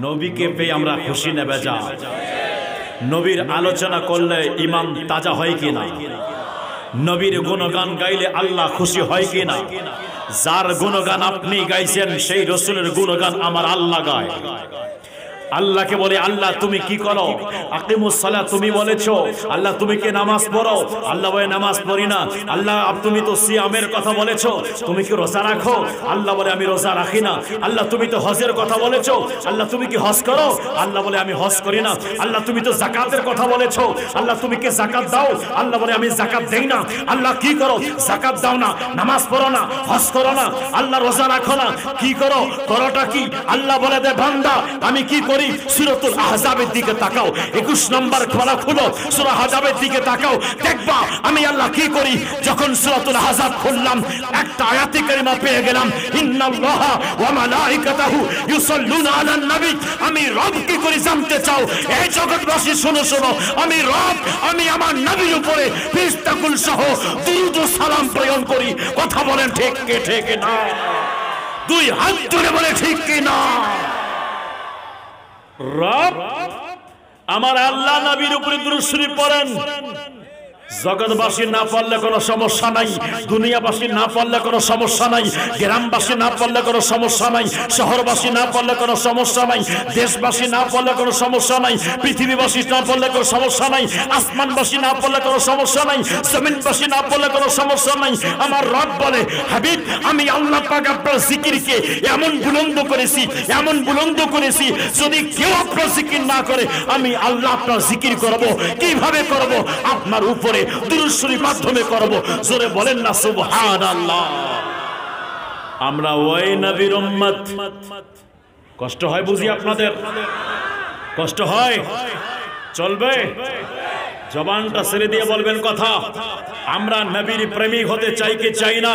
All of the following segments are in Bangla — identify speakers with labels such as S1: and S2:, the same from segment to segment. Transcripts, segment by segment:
S1: নবীকে পেয়ে আমরা খুশি না বেজার? নবীর আলোচনা করলে ইমান তাজা হয় কিনা? নবীর গুণগান গাইলে আল্লাহ খুশি হয় কিনা? যার গুণগান আপনি গাইছেন সেই রাসূলের গুণগান আমার আল্লাহ গায়। আল্লাহকে বলে, আল্লাহ তুমি কি করো? আকিমুস সালাত তুমি বলেছো। আল্লাহ তুমি কি নামাজ পড়ো? আল্লাহ বলে নামাজ পড়ি না। আল্লাহ তুমি তো সিয়ামের কথা বলেছো, তুমি কি রোজা রাখো? আল্লাহ বলে আমি রোজা রাখি না। আল্লাহ তুমি তো হজের কথা বলেছো, আল্লাহ তুমি কি হজ করো? আল্লাহ বলে আমি হজ করি না। আল্লাহ তুমি তো যাকাতের কথা বলেছো, আল্লাহ তুমি কি যাকাত দাও? আল্লাহ বলে আমি যাকাত দেই না। আল্লাহ কি করো? যাকাত দাও না, নামাজ পড়ো না, হজ করো না, আল্লাহ রোজা রাখো না, কি করো? করোটা কি? আল্লাহ বলে দে বান্দা আমি কি করি? সূরাতুল আহজাবের দিকে তাকাও, 21 নম্বর খোলা খুলো, সূরা আহজাবের দিকে তাকাও, দেখবা আমি আল্লাহ কি করি। যখন সূরাতুল আহজাব খুললাম একটা আয়াতে কারিমা পেয়ে গেলাম, ইন্নাল্লাহা ওয়া মালাইকাতাহু ইউসাল্লুনা আলান নবী। আমি রব কি করে জানতে চাও? এই জগৎবাসী শোনো শোনো, আমি রব, আমি আমার নবীর উপরে ফেরেশতাকুল সহ দুরূদ ও সালাম প্রেরণ করি। কথা বলেন ঠিক কি ঠিক না? দুই হাত তুলে বলে ঠিক কি না? রব আমার আল্লাহ নবীর উপরে দুরূদ শরীফ পড়েন। জগৎবাসী না পড়লে কোনো সমস্যা নাই, দুনিয়াবাসী না পড়লে কোনো সমস্যা নাই, গ্রামবাসী না পড়লে কোনো সমস্যা নাই, শহরবাসী না পড়লে কোনো সমস্যা নাই, দেশবাসী না পড়লে কোনো সমস্যা নাই, পৃথিবীবাসী না পড়লে কোনো সমস্যা নাই, আসমানবাসী না পড়লে কোনো সমস্যা নাই, জমিনবাসী না পড়লে কোনো সমস্যা নাই। আমার রব বলে, হাবিব আমি আল্লাহ পাক আপনার জিকিরকে এমন বুলন্দ করেছি, এমন বুলন্দ করেছি, যদি কেউ আপনার জিকির না করে আমি আল্লাহ আপনার জিকির করব। কিভাবে করব? আপনার উপরে দুরূদ শরীফের মাধ্যমে করব। জোরে বলেন না সুবহানাল্লাহ। আমরা ওই নবীর উম্মত। কষ্ট হয় বুঝি আপনাদের? কষ্ট হয়? চলবে? জবানটা ছেড়ে দিয়ে বলবেন কথা। আমরা নবীর প্রেমিক হতে চাই কি চাই না?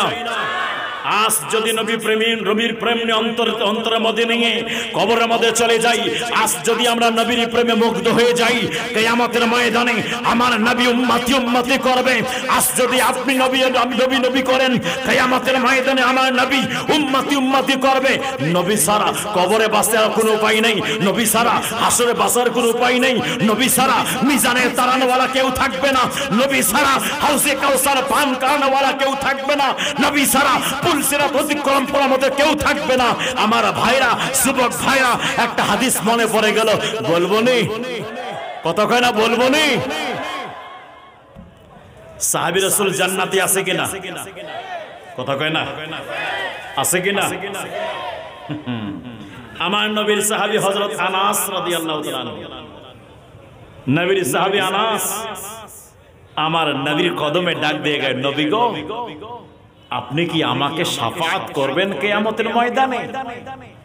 S1: আজ যদি নবী প্রেমিক, নবীর প্রেম অন্তরের মধ্যে নিয়ে কবরের মধ্যে চলে যাই, আজ যদি আমরা নবীর প্রেমে মুগ্ধ হয়ে যাই, কিয়ামতের ময়দানে আমার নবী উম্মতি উম্মতি করবে। আজ যদি আপনি নবী নবী নবী করেন, কিয়ামতের ময়দানে আমার নবী উম্মতি উম্মতি করবে। নবী ছাড়া কবরে বাঁচার কোনো উপায় নেই, নবী ছাড়া হাসরে বাঁচার কোনো উপায় নেই, নবী ছাড়া মিজানে তাড়ানোওয়ালা কেউ থাকবে না, নবী ছাড়া হাউজে কাউসার পান করানোওয়ালা কেউ থাকবে না, নবী ছাড়া পুলসিরাত অতিক্রম করার মতো কেউ থাকবে না। আমার ভাইরা, যুবক ভাইরা, একটা হাদিস মনে পড়ে গেল, বলবো নি? কত কয় না বলবো নি? সাহাবী রাসূল জান্নাতি আছে কিনা? কত কয় না? আছে কিনা? আমার নবীর সাহাবী হযরত আনাস রাদিয়াল্লাহু তাআলা আনহু, নবীর সাহাবী আনাস আমার নবীর কদমে ডাক দিয়ে গেলেন, নবী গো আপনি কি আমাকে শাফাআত করবেন কিয়ামতের ময়দানে?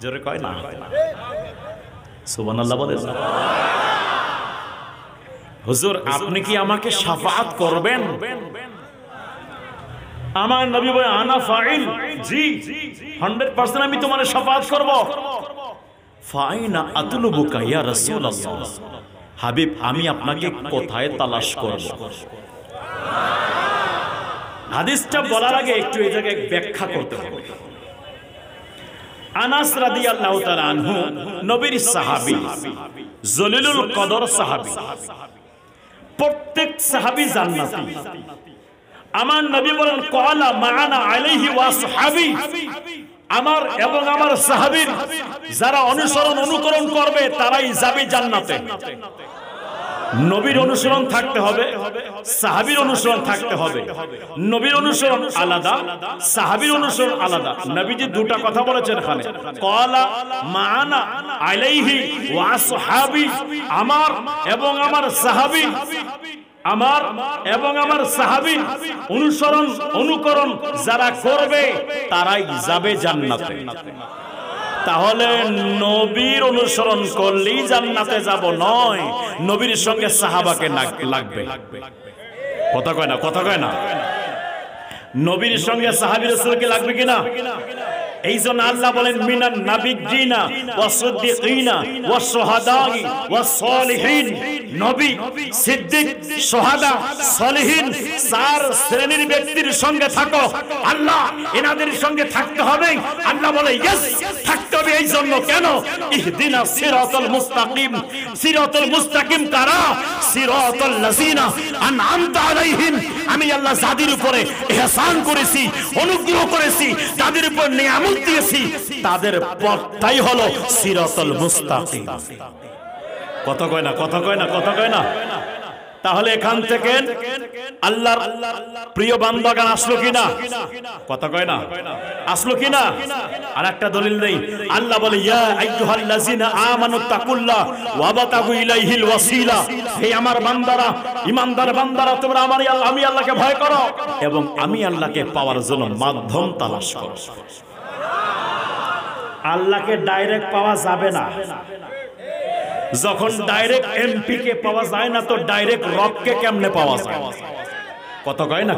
S1: জোরে কয় না সুবহানাল্লাহ বলেন। হুজুর আপনি কি আমাকে শাফাআত করবেন? আমার নবী বলে আনা ফাইল, জি 100% আমি তোমার শাফাআত করব। ফাইনা আতলুবুকা ইয়া রাসূলুল্লাহ, হাবিব আমি আপনাকে কোথায় তালাশ করব? হাদিসটা বলার আগে একটু এই জায়গায় ব্যাখ্যা করতে হবে। আনাস রাদিয়াল্লাহু তাআলা আনহু নবীর সাহাবী, জলিলুল কদর সাহাবী। প্রত্যেক সাহাবী জান্নাতি। আমার নবী বলেন ক্বালা মা'আনা আলাইহি ওয়া আসহাবী, আমার এবং আমার সাহাবীর যারা অনুকরণ করবে তারাই যাবে জান্নাতে। নবীর অনুসরণ থাকতে হবে, সাহাবীর অনুসরণ থাকতে হবে। নবীর অনুসরণ আলাদা, সাহাবীর অনুসরণ আলাদা। নবীজি দুটো কথা বলেছেন এখানে, ক্বালা মা'আনা আলাইহি ওয়া আসহাবী, আমার এবং আমার সাহাবী, আমার এবং আমার সাহাবী অনুকরণ যারা করবে তারাই যাবে জান্নাতে। তাহলে নবীর অনুসরণ করলেই জান্নাতে যাব নয়, নবীর সঙ্গে সাহাবাকে লাগবে। কথা কয় না, কথা কয় না। নবীর সঙ্গে সাহাবী রাসূলকে লাগবে কিনা? এই জন্য আল্লাহ বলেন মিনান নাবিয়্যিনা ওয়াস সিদ্দিকিনা ওয়াস শুহাদাই ওয়াস সালিহিন, নবী, সিদ্দিক, সোহাদা, সলিহিন, 4 শ্রেণীর ব্যক্তির সঙ্গে থাকো। আল্লাহ এনাদের সঙ্গে থাকতে হবে। আল্লাহ বলে ইয়েস, থাকতে হবে। এই জন্য কেন? ইহদিনাস সিরাতাল মুস্তাকিম। সিরাতাল মুস্তাকিম কারা? সিরাতাল লাযিনা আনআমতা আলাইহিম। আমি আল্লাহ যাদের উপরে ইহসান করেছি, অনুগ্রহ করেছি, যাদের উপর নিয়ামত দিয়েছি, তাদের পথটাই হলো সিরাতাল মুস্তাকিম। কথা কয় না, কথা কয় না, কথা কয় না। তাহলে এখান থেকে আল্লাহর প্রিয় বান্দাগান আসলো কিনা? কথা কয় না, আসলো কিনা? আর একটা দলিল দেই। আল্লাহ বলে ইয়া আইয়ুহাল্লাযিনা আমানু তাকুল্লাহ ওয়াবতাগু ইলাইহিল ওয়াসিলা। হে আমার বান্দারা, ঈমানদার বান্দারা, তোমরা আমি আল্লাহকে ভয় করো এবং আমি আল্লাহকে পাওয়ার জন্য মাধ্যম তালাশ করো। আল্লাহকে ডাইরেক্ট পাওয়া যাবে না। যখন ডাইরেক্ট এমপি কে পাওয়া যায় না, তো ডাইরেক্ট রবকে কেমনে পাওয়া যায়? কত কয় না?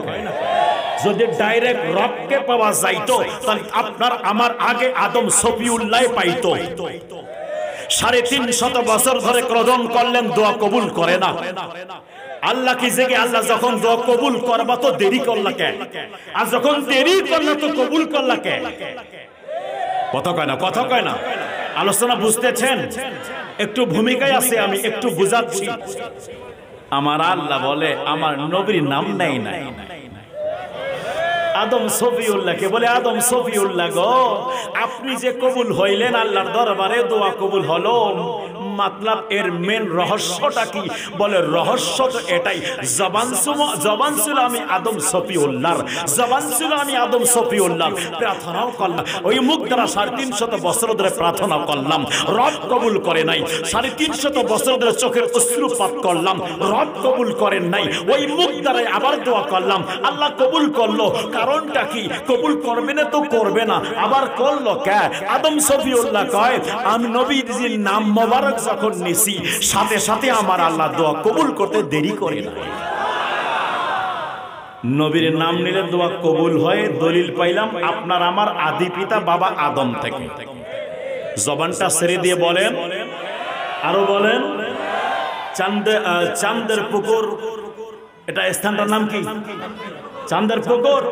S1: যদি ডাইরেক্ট রবকে পাওয়া যাইতো, তাহলে আপনার আমার আগে আদম সফিউল্লাহ পাইতো। 350 বছর ধরে ক্রদন করলেন, দোয়া কবুল করে না। আল্লাহ কি জেগে? আল্লাহ যখন দোয়া কবুল করবা তো দেরি করলা কে? আর যখন দেরি করলা তো কবুল করলা কে? কথা কয় না, কথা কয় না। আলোচনা বুঝতেছেন? একটু ভূমিকায় আছে, আমি একটু বুঝাচ্ছি। আমার আল্লাহ বলে আমার নবীর নাম নাই নাই। আদম সফিউল্লাহকে বলে আদম সফিউল্লাহ গো, আপনি যে কবুল হইলেন আল্লাহর দরবারে, দোয়া কবুল হলো, मतलब এর মেন রহস্যটা কি? বলে রহস্য তো এটাই, জবান ছিল আমি আদম সফিউল্লাহর, জবান ছিল আমি আদম সফিউল্লাহর, প্রার্থনাও করলাম ওই মুখ দ্বারা 350 বছর ধরে প্রার্থনা করলাম, রব কবুল করে নাই। 350 বছর ধরে চোখের অশ্রুপাত করলাম, রব কবুল করেন নাই। ওই মুখ দ্বারা আবার দোয়া করলাম, আল্লাহ কবুল করলো। কারণটা কি? কবুল করবে না তো করবে না, আবার করলো কে? আদম সফিউল্লাহ কয় আমি নবীজির নাম মোবারক যখন নিছি, সাথে সাথে আমার আল্লাহ দোয়া কবুল করতে দেরি করে না। নবীর নাম নিলে দোয়া কবুল হয়। দলিল পাইলাম আপনার আমার আদি পিতা বাবা আদম থেকে। জবানটা ছেড়ে দিয়ে বলেন, আরো বলেন। চাঁদের পুকুর, এটা স্থানটার নাম কি? চাঁদের পুকুর।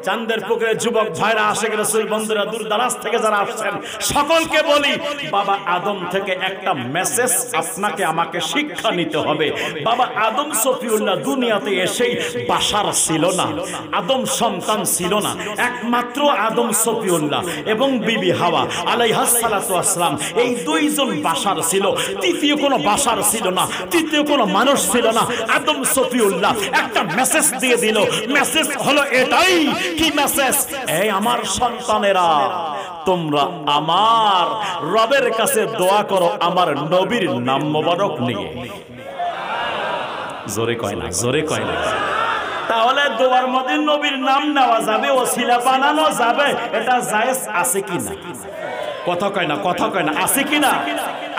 S1: চাঁদের পুকুরে যুবক ভাইরা, আশিক রাসূল বন্ধুরা, দূর দারাজ থেকে যারা আসছেন, সকলকে বলি বাবা আদম থেকে একটা মেসেজ আপনাকে আমাকে শিক্ষা নিতে হবে। বাবা আদম সফিউল্লাহ দুনিয়াতে এসেই বাশার ছিল না, আদম সন্তান ছিল না, একমাত্র আদম সফিউল্লাহ এবং বিবি হাওয়া আলাইহাস সালাতু ওয়াসসালাম, এই দুইজন বাশার ছিল। তৃতীয় কোনো বাশার ছিল না, তৃতীয় কোনো মানুষ ছিল না। আদম সফিউল্লাহ একটা মেসেজ দিয়ে দিল। মেসেজ হলো এটাই, কি মেসেজ? এই আমার সন্তানেরা, তোমরা আমার রবের কাছে দোয়া করো আমার নবীর নাম মোবারক নিয়ে। জোরে কয় না, জোরে কয় না। তাহলে দোয়ার মধ্যে নবীর নাম নেওয়া যাবে, ওসিলা বানানো যাবে, এটা জায়েজ আছে কিনা? কথা কয় না, কথা কয় না, আছে কিনা?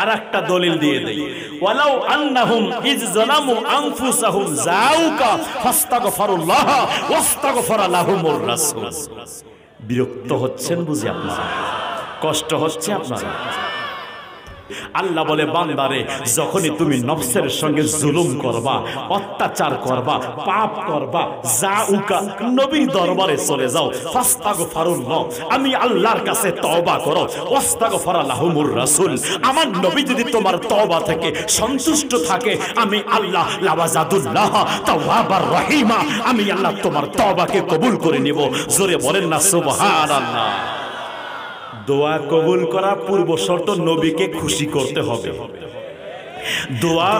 S1: আর একটা দলিল দিয়ে দেই, ওয়ালাউ আন্নাহুম ইজ যালামু আনফুসাহুম যাউকা ফাস্তাগফিরুল্লাহ ওয়াস্তাগফারা লাহুমুর রাসূল। বিরক্ত হচ্ছেন বুঝি আপনারা? কষ্ট হচ্ছে আপনারা? আল্লাহ বলে বান্দারে, যখনই তুমি নফসের সঙ্গে জুলুম করবা, অত্যাচার করবা, পাপ করবা, যাউকা নবীর দরবারে চলে যাও, ফাস্তাগফিরুল্লাহ আমি আল্লাহর কাছে তওবা করো, ওয়াস্তাগফারা লাহুমুর রাসূল আমার নবী যদি তোমার তওবা থেকে সন্তুষ্ট থাকে, আমি আল্লাহ লাওয়াজাদুল্লাহ তাওয়াবার রহিমা, আমি আল্লাহ তোমার তওবাকে কবুল করে নিব। জোরে বলেন না সুবহানাল্লাহ। দোয়া কবুল করা পূর্ব শর্ত নবীকে খুশি করতে হবে। দোয়া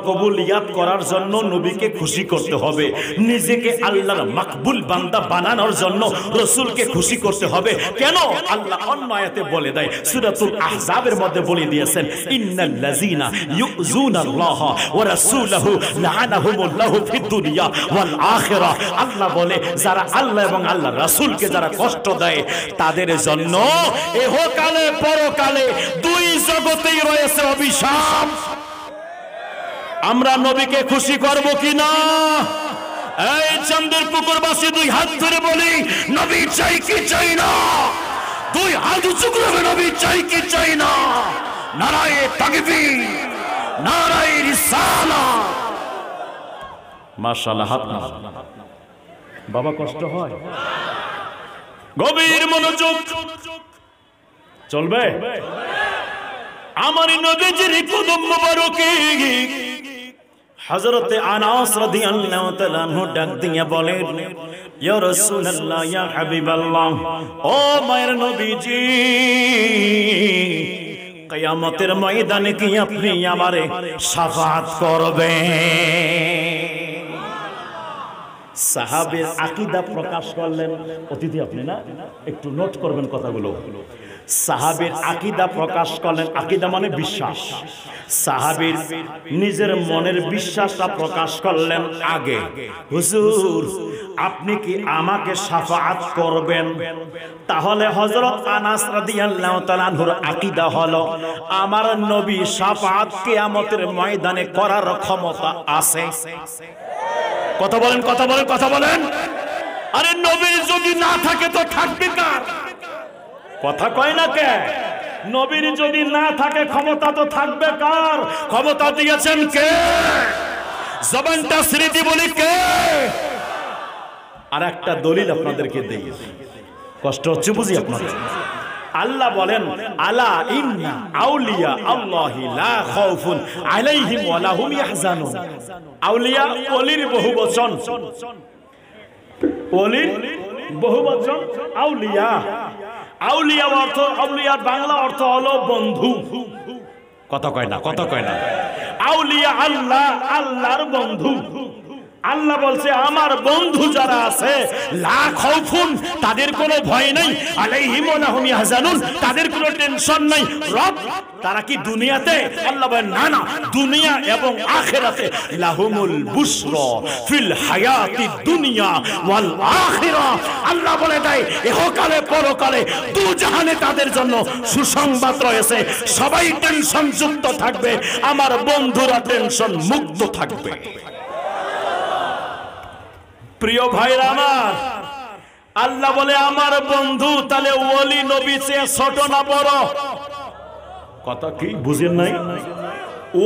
S1: কবুলিয়াত করার জন্য নবীকে খুশি করতে হবে। নিজেকে আল্লাহর মাকবুল বান্দা বানানোর জন্য রাসূলকে খুশি করতে হবে। কেন? আল্লাহ অন্য আয়াতে বলে দেয়, সূরাতুল আহজাবের মধ্যে বলে দিয়েছেন, ইন্নাল্লাযীনা ইউযুনাল্লাহ ওয়া রাসূলাহু লাআনাহুমুল্লাহু ফিদ দুনিয়া ওয়াল আখিরাহ। আল্লাহ বলে যারা আল্লাহ এবং আল্লাহর রাসূলকে যারা কষ্ট দেয়, তাদের জন্য ইহকালে পরকালে দুই জগতেই রয়েছে অভিশাপ। আমরা নবীকে খুশি করব কিনা? এই চাঁদের পুকুরবাসী দুই হাত ধরে বলি, নবী চাই কি চাই না? দুই হাত উঁচু করে নবী চাই কি চাই না? নারায়ে তাকবীর, নারায়ে রিসালাত। মাশাআল্লাহ। হাত না বাবা, কষ্ট হয়, গভীর মনোযোগ চলবে। আমার নবীজির কদম মোবারকে হযরতে আনাস রাদিয়াল্লাহু তাআলা আনহু ডাক দিয়ে বলেন, ইয়া রাসূলুল্লাহ, ইয়া হাবিবাল্লাহ, ও মায়ের নবীজি, কিয়ামতের ময়দানে কি আপনি আমারে শাফাআত করবেন? সাহাবীর আকীদা প্রকাশ করলেন। অতিথি আপনি না, একটু নোট করবেন কথাগুলো। সাহাবীর আকীদা প্রকাশ করলেন। আকীদা মানে বিশ্বাস। সাহাবীর নিজের মনের বিশ্বাসটা প্রকাশ করলেন আগে। হুজুর, আপনি কি আমাকে শাফাআত করবেন? তাহলে হযরত আনাস রাদিয়াল্লাহু তাআলা আনহুর আকীদা হলো, আমার নবী শাফাআত কিয়ামতের ময়দানে করার ক্ষমতা আছে। কথা বলেন, কথা বলেন, কথা বলেন। আরে নবী যদি না থাকে তো থাকবে কার? কথা কয় না কে? নবীর যদি না থাকে ক্ষমতা তো থাকবে কার? ক্ষমতা দিয়েছেন কে? জবানটা স্মৃতি বলি কে? আর একটা দলিল আপনাদেরকে দেই, কষ্ট হচ্ছে বুঝি আপনাদের। আল্লাহ বলেন, আলা ইন্না আউলিয়া আল্লাহি লা খাউফুন আলাইহিম ওয়া লা হুম ইয়াহজানুন। আউলিয়া ওলির বহুবচন, ওলির বহুবচন আউলিয়া। আউলিয়া অর্থ, আউলিয়ার বাংলা অর্থ হলো বন্ধু। কথা কয় না, কথা কয় না। আউলিয়া আল্লাহ, আল্লাহর বন্ধু। আল্লাহ বলছে আমার বন্ধু যারা আছে, লা খাউফুন, তাদের কোনো ভয় নাই, আলাইহিম ওয়া লা হুম ইয়াহজানুন, তাদের কোনো টেনশন নাই। রব তারা কি দুনিয়াতে? আল্লাহ বলেন না না, দুনিয়া এবং আখিরাতে লাহুমুল বুশরা ফিল হায়াতি দুনিয়া ওয়াল আখিরা। আল্লাহ বলে দেয় ইহকালে পরকালে দুজাহানে তাদের জন্য সুসংবাদ রয়েছে। সবাই টেনশন মুক্ত থাকবে, আমার বন্ধুরা টেনশন মুক্ত থাকবে। প্রিয় ভাইরা আমার, আল্লাহ বলে আমার বন্ধু, তাহলে ওলি নবী চেয়ে ছোট না বড়? কথা কি বুঝেন নাই?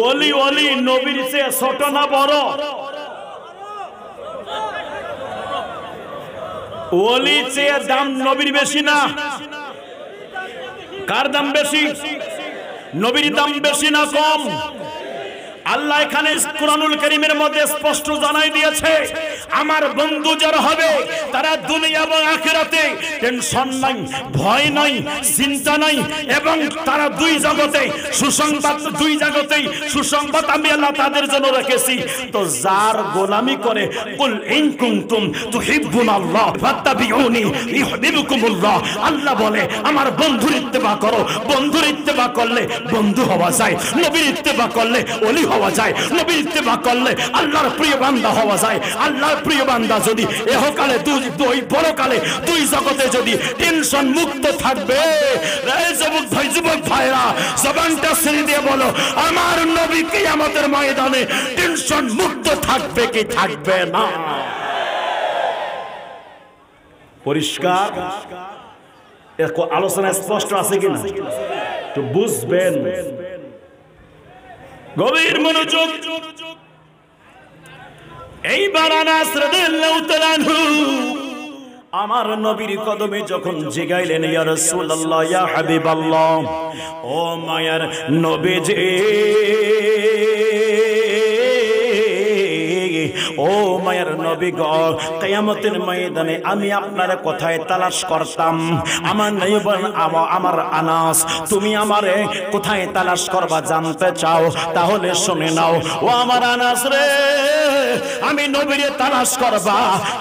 S1: ওলি ওলি নবীর চেয়ে ছোট না বড়? ওলি চেয়ে দাম নবীর বেশি না? কার দাম বেশি? নবীর দাম বেশি না কম? আল্লাহ এখানে কুরআনুল কারীমের মধ্যে স্পষ্ট জানাই দিয়েছে, আমার বন্ধু যারা হবে তারা দুনিয়া এবং আখিরাতে টেনশন নাই, ভয় নাই, চিন্তা নাই, এবং তারা দুই জগতে সুসংবাদ, দুই জগতেই সুসংবাদ আমি আল্লাহ তাদের জন্য রেখেছি। তো যার গোলামি করে, কুল ইন কুনতুম তুহিব্বুনাল্লাহ ফাত্তাবিউনি ইউহিব্বুকুমুল্লাহ, আল্লাহ বলে আমার বন্ধুর ইত্তেবা করো। বন্ধুর ইত্তেবা করলে বন্ধু হওয়া যায়, নবীর ইত্তেবা করলে ওলি হওয়া যায়, নবীর ইত্তেবা করলে আল্লাহর প্রিয় বান্দা হওয়া যায়। আল্লাহর প্রিয় বান্দা যদি ইহকালে দুই পরকালে দুই জগতে যদি টেনশন মুক্ত থাকবে, যুবক ভাই, যুবক ভাইরা, জবানটা ছেড়ে দিয়ে বলো, আমার নবী কিয়ামতের ময়দানে টেনশন মুক্ত থাকবে কি থাকবে না? পরিষ্কার আলোচনা স্পষ্ট আছে কিনা একটু বুঝবেন, গভীর মনোযোগ। এইবার আনাস রাদিয়াল্লাহু তাআলা আনহু আমার নবীর কদমে যখন জিগাইলেন, ইয়া রাসূলুল্লাহ, ইয়া হাবিবাল্লাহ, ও মায়ার নবীজি, ও মায়ের নবী গো, কিয়ামতের ময়দানে আমি আপনার কোথায় তালাশ করতাম? আমার নবী বলেন, আমার আনাস, তুমি আমারে কোথায় তালাশ করবা জানতে চাও? তাহলে শুনে নাও, ও আমার আনাস রে, আমি নবীরে তালাশ করবা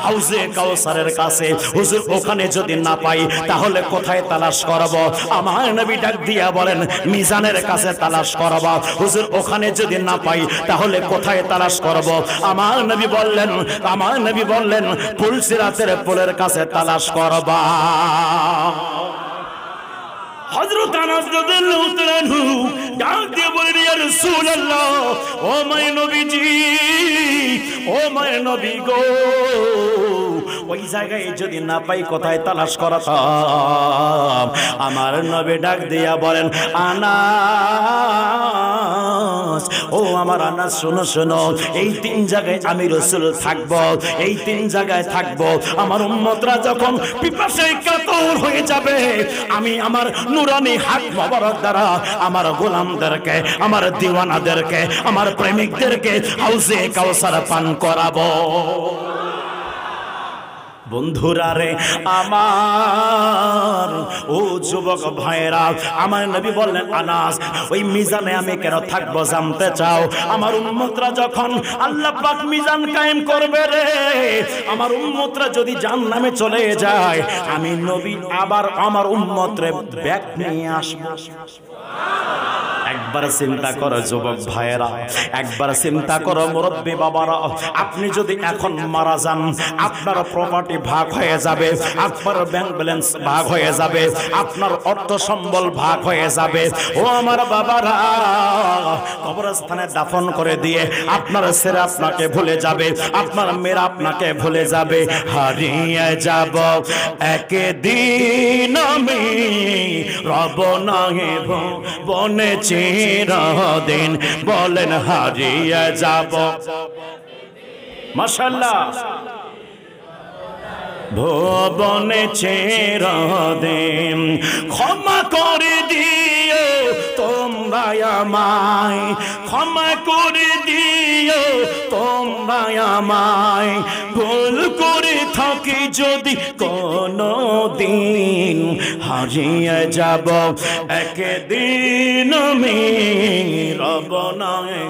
S1: হাউজে কাউসারের কাছে। হুজুর ওখানে যদি না পাই তাহলে কোথায় তালাশ করব? আমার নবী ডাক দিয়া বলেন, মিজানের কাছে তালাশ করবা। হুজুর ওখানে যদি না পাই তাহলে কোথায় তালাশ করব? আমার নবী বললেন পুলসিরাতের পোলের কাছে তালাশ করবা। হযরত আনাস রাদিয়াল্লাহু তাআলা আনহু ডাক দিয়ে বলেন, ইয়া রাসূলুল্লাহ, ও মায়ের নবীজি, ও মায়ের নবী গো, ওই জায়গায় যদি না পাই কোথায় তালাশ করতাম? আমার নবী ডাক দিয়া বলেন, আনাস, ও আমার আনাস শোনো শোনো, এই তিন জায়গায় আমি রাসূল থাকবো, এই তিন জায়গায় থাকবো। আমার উম্মতরা যখন পিপাসায় কাতর হয়ে যাবে, আমি আমার নুরানি হাত মোবারক দ্বারা আমার গোলামদেরকে, আমার দিওয়ানাদেরকে, আমার প্রেমিকদেরকে হাউজে কাউসার পান করাবো। বন্ধুরা রে আমার, ও যুবক ভাইরা, আমার নবী বললেন আনাস ওই মিজানে আমি কেন থাকবো জানতে চাও? আমার উম্মতরা যখন আল্লাহ পাক মিজান কায়েম করবে রে, আমার উম্মতরা যদি জাহান্নামে চলে যায়, আমি নবী আবার আমার উম্মতরে ব্যাক নিয়ে আসবো। একবার চিন্তা করো যুবক ভাইয়েরা, একবার চিন্তা করো মুরব্বী বাবারা, আপনি যদি এখন মারা যান, আপনার প্রপার্টি ভাগ হয়ে যাবে, আপনার ব্যাংক ব্যালেন্স ভাগ হয়ে যাবে, আপনার অর্থ সম্বল ভাগ হয়ে যাবে। ও আমার বাবারা, কবরস্থানে দাফন করে দিয়ে আপনার ছেলে আপনাকে ভুলে যাবে, আপনার মেয়েরা আপনাকে ভুলে যাবে। হারিয়ে যাব একদিন আমি, রব নাহি বনে চিরদিন, বলেন হারিয়ে যাব। মাশাআল্লাহ, ভবনে চিরদিন, ক্ষমা করে দিও তোমরা আমায়, ক্ষমা করে দিও তোমরা আমায়, ভুল করে থাকি যদি কোনো দিন, হারিয়ে যাব একদিন আমি, রব নাহি।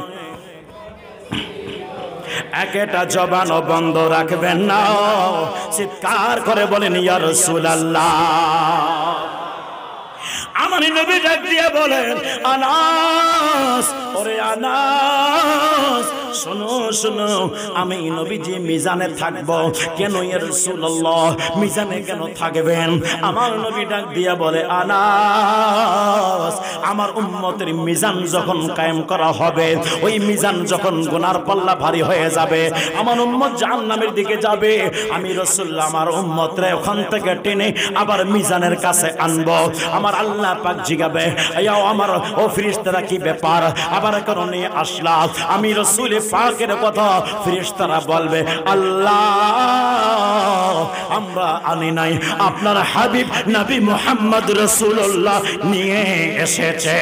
S1: একটা জবানও বন্ধ রাখবেন না, চিৎকার করে বলেন ইয়া রাসূলুল্লাহ। আমার নবী ডাক দিয়ে বলেন আনাস, ওরে আনাস শোনো শোনো, আমি নবীজি মিজানে থাকবো। কেন ইয়া রাসূলুল্লাহ, মিজানে কেন থাকবেন? আমার নবী ডাক দিয়ে বলে আনাস, আমার উম্মতের মিজান যখন কায়েম করা হবে, ওই মিজান যখন গুনার পাল্লা ভারী হয়ে যাবে, আমার উম্মত জাহান্নামের দিকে যাবে, আমি রাসূলুল্লাহ আমার উম্মতরে ওখান থেকে টেনে আবার মিজানের কাছে আনবো। আমার আল্লাহ পাক জিগাবে, আয়াও আমার ও ফেরেশতারা কি ব্যাপার, আবার কেন নিয়ে আসলা? আমি রাসূল পাকের কথা, ফেরেশতারা বলবে আল্লাহ আমরা আনি নাই, আপনার হাবিব নবী মুহাম্মদ রাসূলুল্লাহ নিয়ে এসেছে।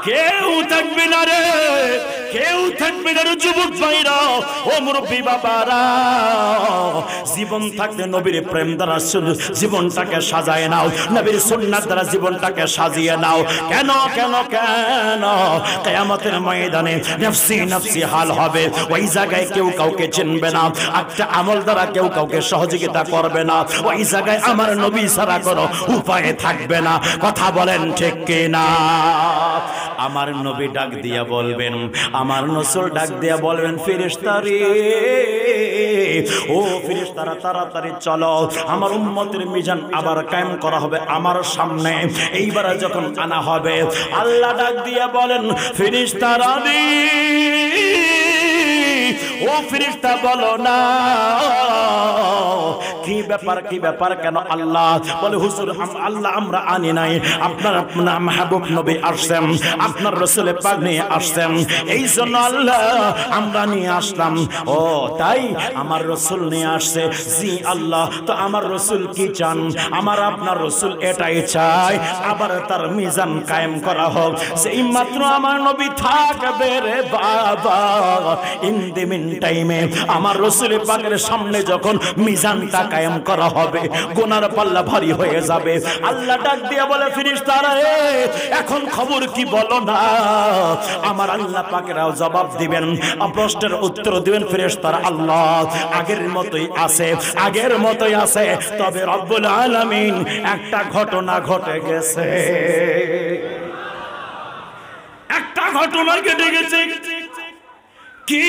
S1: কেউ থাকবে না রে, কেউ থাকবে না রে যুবক ভাইরা, ও মুরব্বী বাবারা, জীবন থাকতে নবীর প্রেম দ্বারা জীবনটাকে সাজায় নাও, নবীর সুন্নাত দ্বারা জীবনটাকে সাজিয়ে নাও। কেন কেন কেন? কিয়ামতের ময়দানে নফসি নফসি হাল হবে, ওই জায়গায় কেউ কাউকে চিনবে না, একটা আমল দ্বারা কেউ কাউকে সহযোগিতা করবে না, ওই জায়গায় আমার নবী ছাড়া কোনো উপায় থাকবে না। কথা বলেন ঠিক কিনা? আমার নবী ডাক দিয়া বলবেন, আমার রাসূল ডাক দিয়া বলবেন ফেরেশতারে, ও ফেরেশতারা তাড়াতাড়ি চলো, আমার উম্মতের মিজান আবার কায়েম করা হবে আমার সামনে। এইবার যখন আনা হবে, আল্লাহ ডাক দিয়া বলেন ফেরেশতারা রে, ও ফেরেশতা বলো না কি ব্যাপার, কি ব্যাপার, কেন? আল্লাহ বলে হুজুর আল্লাহ আমরা আনি নাই, আপনার আপনার মাহবুব নবী আসছেন, আপনার রাসূল পাক নিয়ে আসছেন, এই জন্য আল্লাহ আমরা নিয়ে আসলাম। ও তাই আমার রাসূল নিয়ে আসছে? জি আল্লাহ, তো আমার রাসূল কি চান? আমার আপনার রাসূল এটাই চায় আবার তার মিজান কায়েম করা হোক। সেই মাত্র আমার নবী থাকবে রে বাবা। ইন দি মিন টাইমে আমার রাসূল পাকের সামনে যখন মিজানটা কায়েম করা হবে, গুনার পাল্লা ভারী হয়ে যাবে। আল্লাহ ডাক দিয়ে বলে ফেরেশতারা এখন খবর কি বলো না? আমার আল্লাহ পাকেরাও জবাব দিবেন, প্রশ্নের উত্তর দিবেন ফেরেশতারা আল্লাহ আগের মতোই আছে, আগের মতোই আছে, তবে রব্বুল আলামিন একটা ঘটনা ঘটে গেছে, একটা ঘটনা ঘটে গেছে। কি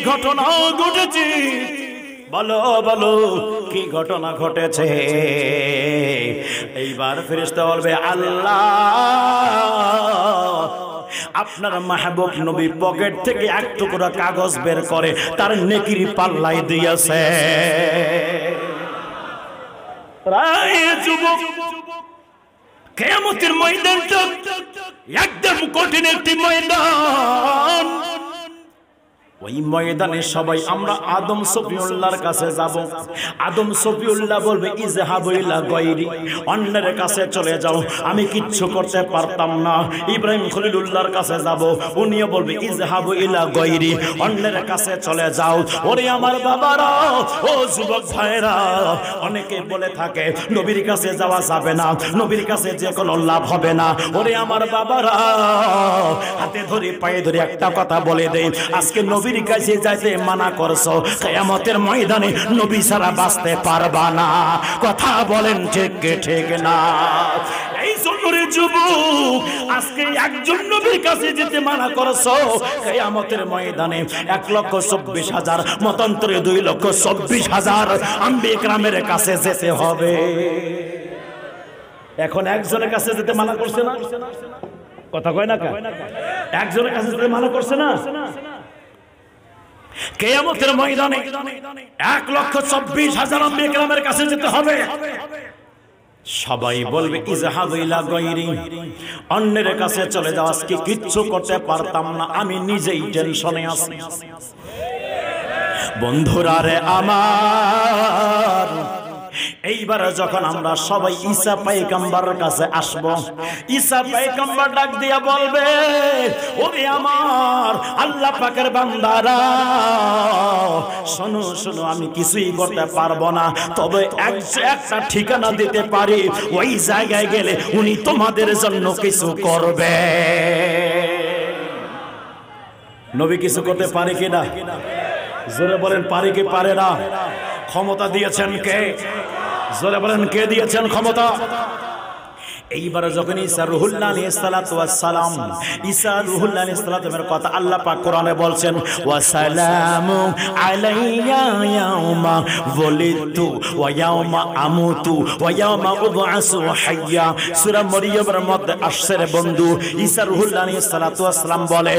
S1: ঘটনা ঘটেছে? বলো বলো কি ঘটনা ঘটেছে? এইবার ফেরেশতা বলবে আল্লাহ আপনার মাহবুব নবী পকেট থেকে এক টুকরা কাগজ বের করে তার নেকির পাল্লাই দিয়েছে। যুবক কিয়ামতের ময়দানটা একদম একদম কঠিন একটি ময়দান। ওই ময়দানে সবাই আমরা আদম সফিউল্লাহর কাছে যাব। আদম সফিউল্লাহ বলবে ইজহাবু ইলা গায়রি, অন্যের কাছে চলে যাও, আমি কিচ্ছু করতে পারতাম না। ইব্রাহিম খলিলুল্লাহর কাছে যাব, উনিও বলবে ইজহাবু ইলা গায়রি, অন্যের কাছে চলে যাও। ওরে আমার বাবারা, ও যুবক ভাইরা, অনেকে বলে থাকে নবীর কাছে যাওয়া যাবে না, নবীর কাছে যে কোনো লাভ হবে না। ওরে আমার বাবারা, হাতে ধরে পায়ে ধরে একটা কথা বলে দেই, আজকে নবীর কাছে যাইতে মানা করছো, কিয়ামতের ময়দানে নবী ছাড়া বাঁচতে পারবা না। কথা বলেন ঠিক ঠিক না? এই জন্য রে যুবক, আজকে একজন নবীর কাছে যেতে মানা করছো, কিয়ামতের ময়দানে 1,24,000 মতান্তরে 2,24,000 আম্বিয়া কেরামের কাছে যেতে হবে। এখন একজনের কাছে যেতে মানা করছে না? কথা কয় না? একজনের কাছে যেতে মানা করছে না? কিয়ামতের ময়দানে 1,24,000 আম্বিয়া কেরামের কাছে যেতে হবে। সবাই বলবে ইজহাবু ইলা গায়রি, অন্যের কাছে চলে যাও, আজকে কিচ্ছু করতে পারতাম না, আমি নিজেই টেনশনে আছি। বন্ধুরা রে আমার, এইবার যখন আমরা সবাই ঈসা পয়গম্বরের কাছে আসব, ঈসা পয়গম্বর ডাক দিয়া বলবে, ওরে আমার আল্লাহ পাকের বান্দারা, শোনো শোনো, আমি কিছুই করতে পারবো না, তবে একটা ঠিকানা দিতে পারি, ওই জায়গায় গেলে উনি তোমাদের জন্য কিছু করবে। নবী কিছু করতে পারে কিনা? জোরে বলেন, পারে কি পারে না? ক্ষমতা দিয়েছেন কে? জোরে বলেন, কে দিয়েছেন ক্ষমতা? এইবার যখন ঈসা রুহুল্লাহ আলাইহিস সালাতু ওয়াস সালাম, ঈসা রুহুল্লাহ আলাইহিস সালামের কথা আল্লাহ পাক কোরআনে বলছেন, ওয়া সালামু আলাইয়া ইয়াউমা ওয়ালিদতু ওয়া ইয়াউমা আমুতু ওয়া ইয়াউমা উবআসু হাইয়া। সূরা মরিয়মের মধ্যে আসছে রে বন্ধু, ঈসা রুহুল্লাহ আলাইহিস সালাতু ওয়াস সালাম বলে,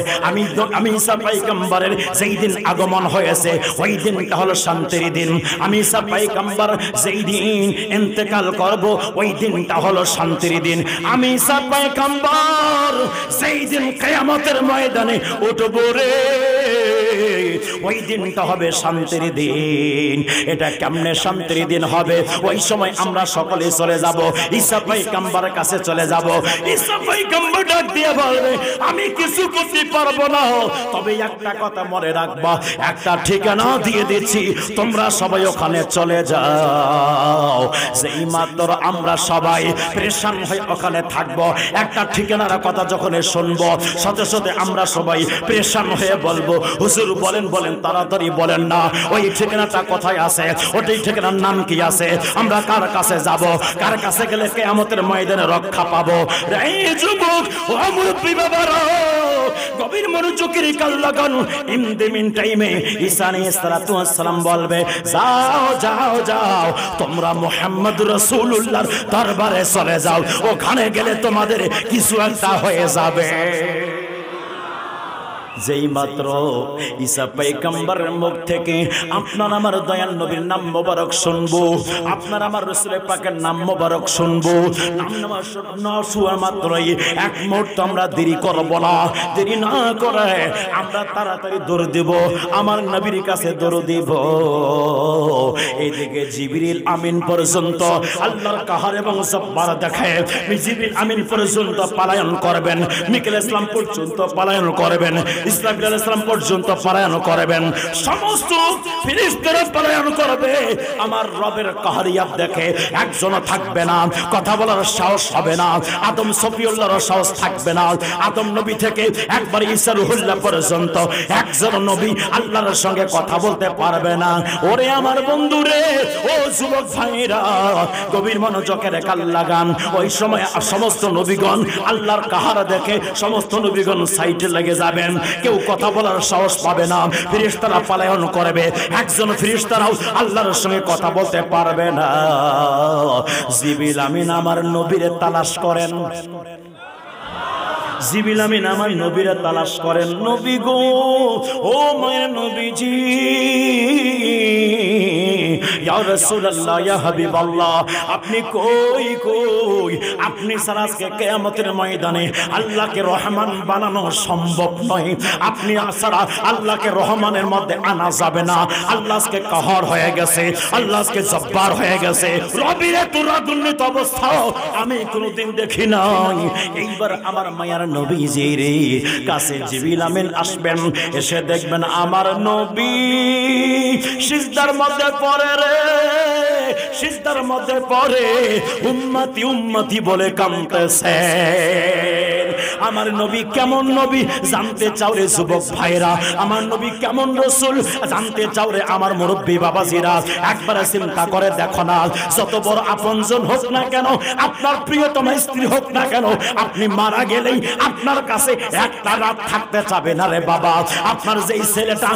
S1: আমি ঈসা পয়গম্বরের যেই দিন আগমন হয়েছে, ওই দিনটা হলো শান্তির দিন। আমি ঈসা পয়গম্বর যেই দিন ইন্তেকাল করব, ওই দিনটা হলো শান্তির দিন। আমি ঈসা পয়গম্বর সেই দিন কিয়ামতের ময়দানে উঠব রে, ওই দিনটা হবে শান্তির দিন। এটা কেমনে শান্তির দিন হবে? ওই সময় আমরা সকলে চলে যাব, ঈসা পয়গম্বরের কাছে চলে যাব। ঈসা পয়গম্বর ডাক দিয়ে বলবে, আমি কিছু করতে পারবো না, তবে একটা কথা মনে রাখবা, একটা ঠিকানা দিয়ে দিচ্ছি, তোমরা সবাই ওখানে চলে যাও। যেই মাত্র আমরা সবাই পরেশান হয়ে ওখানে থাকবো, একটা ঠিকানার কথা যখন শুনবো, সাথে সাথে আমরা সবাই পরেশান হয়ে বলবো, হুজুর বলেন বলেন, তাড়াতাড়ি বলেন না, ওই ঠিকানাটা কোথায় আছে, ওই ঠিকানার নাম কি আছে, আমরা কার কাছে যাব, কার কাছে গেলে কিয়ামতের ময়দানে রক্ষা পাবো? এই যুবক, ও মুরব্বি বাবারা, গভীর মনোযোগের কাল লাগান। ইন দ্য মিন টাইমে ঈসা আলাইহিস সালাতু ওয়াস সালাম বলবে, যাও যাও যাও, তোমরা মুহাম্মদ রাসূলুল্লাহর দরবারে চলে যাও, ওখানে গেলে তোমাদের কিছু একটা হয়ে যাবে। যেই মাত্র ঈসা পয়গম্বরের মুখ থেকে আপনার আমার দয়াল নবীর নাম মোবারক শুনবো, আপনার আমার রাসূল পাকের নাম মোবারক শুনবো, নাম শোনা মাত্রই এক মুহূর্ত আমরা দেরি করব না, দেরি না করে আমরা তাড়াতাড়ি দৌড় দেব, আমার নবীর কাছে দৌড় দেব। এইদিকে জিবরিল আমিন পর্যন্ত আল্লাহর কাহার এবং জব্বার দেখে জিবরিল আমিন পর্যন্ত পলায়ন করবেন, মিকাইল ইসলাম পর্যন্ত পলায়ন করবেন, ইসরাফিল আলাইহিস সালাম পর্যন্ত পলায়ন করবেন, সমস্ত ফেরেশতারা পলায়ন করবে। আমার রবের কাহারিয়াত দেখে একজন থাকবে না, কথা বলার সাহস হবে না, আদম সফিউল্লাহর সাহস থাকবে না। আদম নবী থেকে একবার ঈসা রুহুল্লাহ পর্যন্ত একজন নবী আল্লাহর সঙ্গে কথা বলতে পারবে না। ওরে আমার বন্ধুরে, ও যুবক ভাইরা, গভীর মনোযোগের কান লাগান। ওই সময় সমস্ত নবীগণ আল্লাহর কাহারা দেখে সমস্ত নবীগণ সাইডে লেগে যাবেন, কেউ কথা বলার সাহস পাবে না, ফেরেশতারা পলায়ন করবে, একজন ফেরেশতারাও আল্লাহর সঙ্গে কথা বলতে পারবে না। জিবরিল আমিন আমার নবীরে তালাশ করেন, জিবরিল আমিন আমার নবীরে তালাশ করেন, নবী গো, ও মায়ের নবীজি, ইয়া রাসূলুল্লাহ, ইয়া হাবিবাল্লাহ, আপনি কই কই? আপনি ছাড়া আজকে কিয়ামতের ময়দানে আল্লাহকে রহমান বানানো সম্ভব নয়। আপনি ছাড়া আল্লাহকে রহমানের মধ্যে আনা যাবে না। আল্লাহ আজকে কাহার হয়ে গেছে, আল্লাহ আজকে জব্বার হয়ে গেছে। রবিরে তোরা দুর্নীত অবস্থা আমি কোনোদিন দেখি নাই। এইবার আমার মায়ার নবীজির কাছে জিবরিল আমিন আসবেন, এসে দেখবেন আমার নবী সিজদার মধ্যে পড়ে রে, সিজদার মধ্যে পড়ে উম্মতি উম্মতি বলে কাঁদতেছে। আমার নবী কেমন নবী জানতে চাও রে যুবক ভাইরা? আমার নবী কেমন রাসূল জানতে চাও রে আমার মুরব্বী বাবাজিরা? একবার চিন্তা করে দেখো না, যত বড় আপনজন হোক না কেন, আপনার প্রিয়তম স্ত্রী হোক না কেন, আপনি মারা গেলেই আপনার কাছে একটা রাত থাকতে চাবে না রে বাবা। আপনার যেই ছেলেটা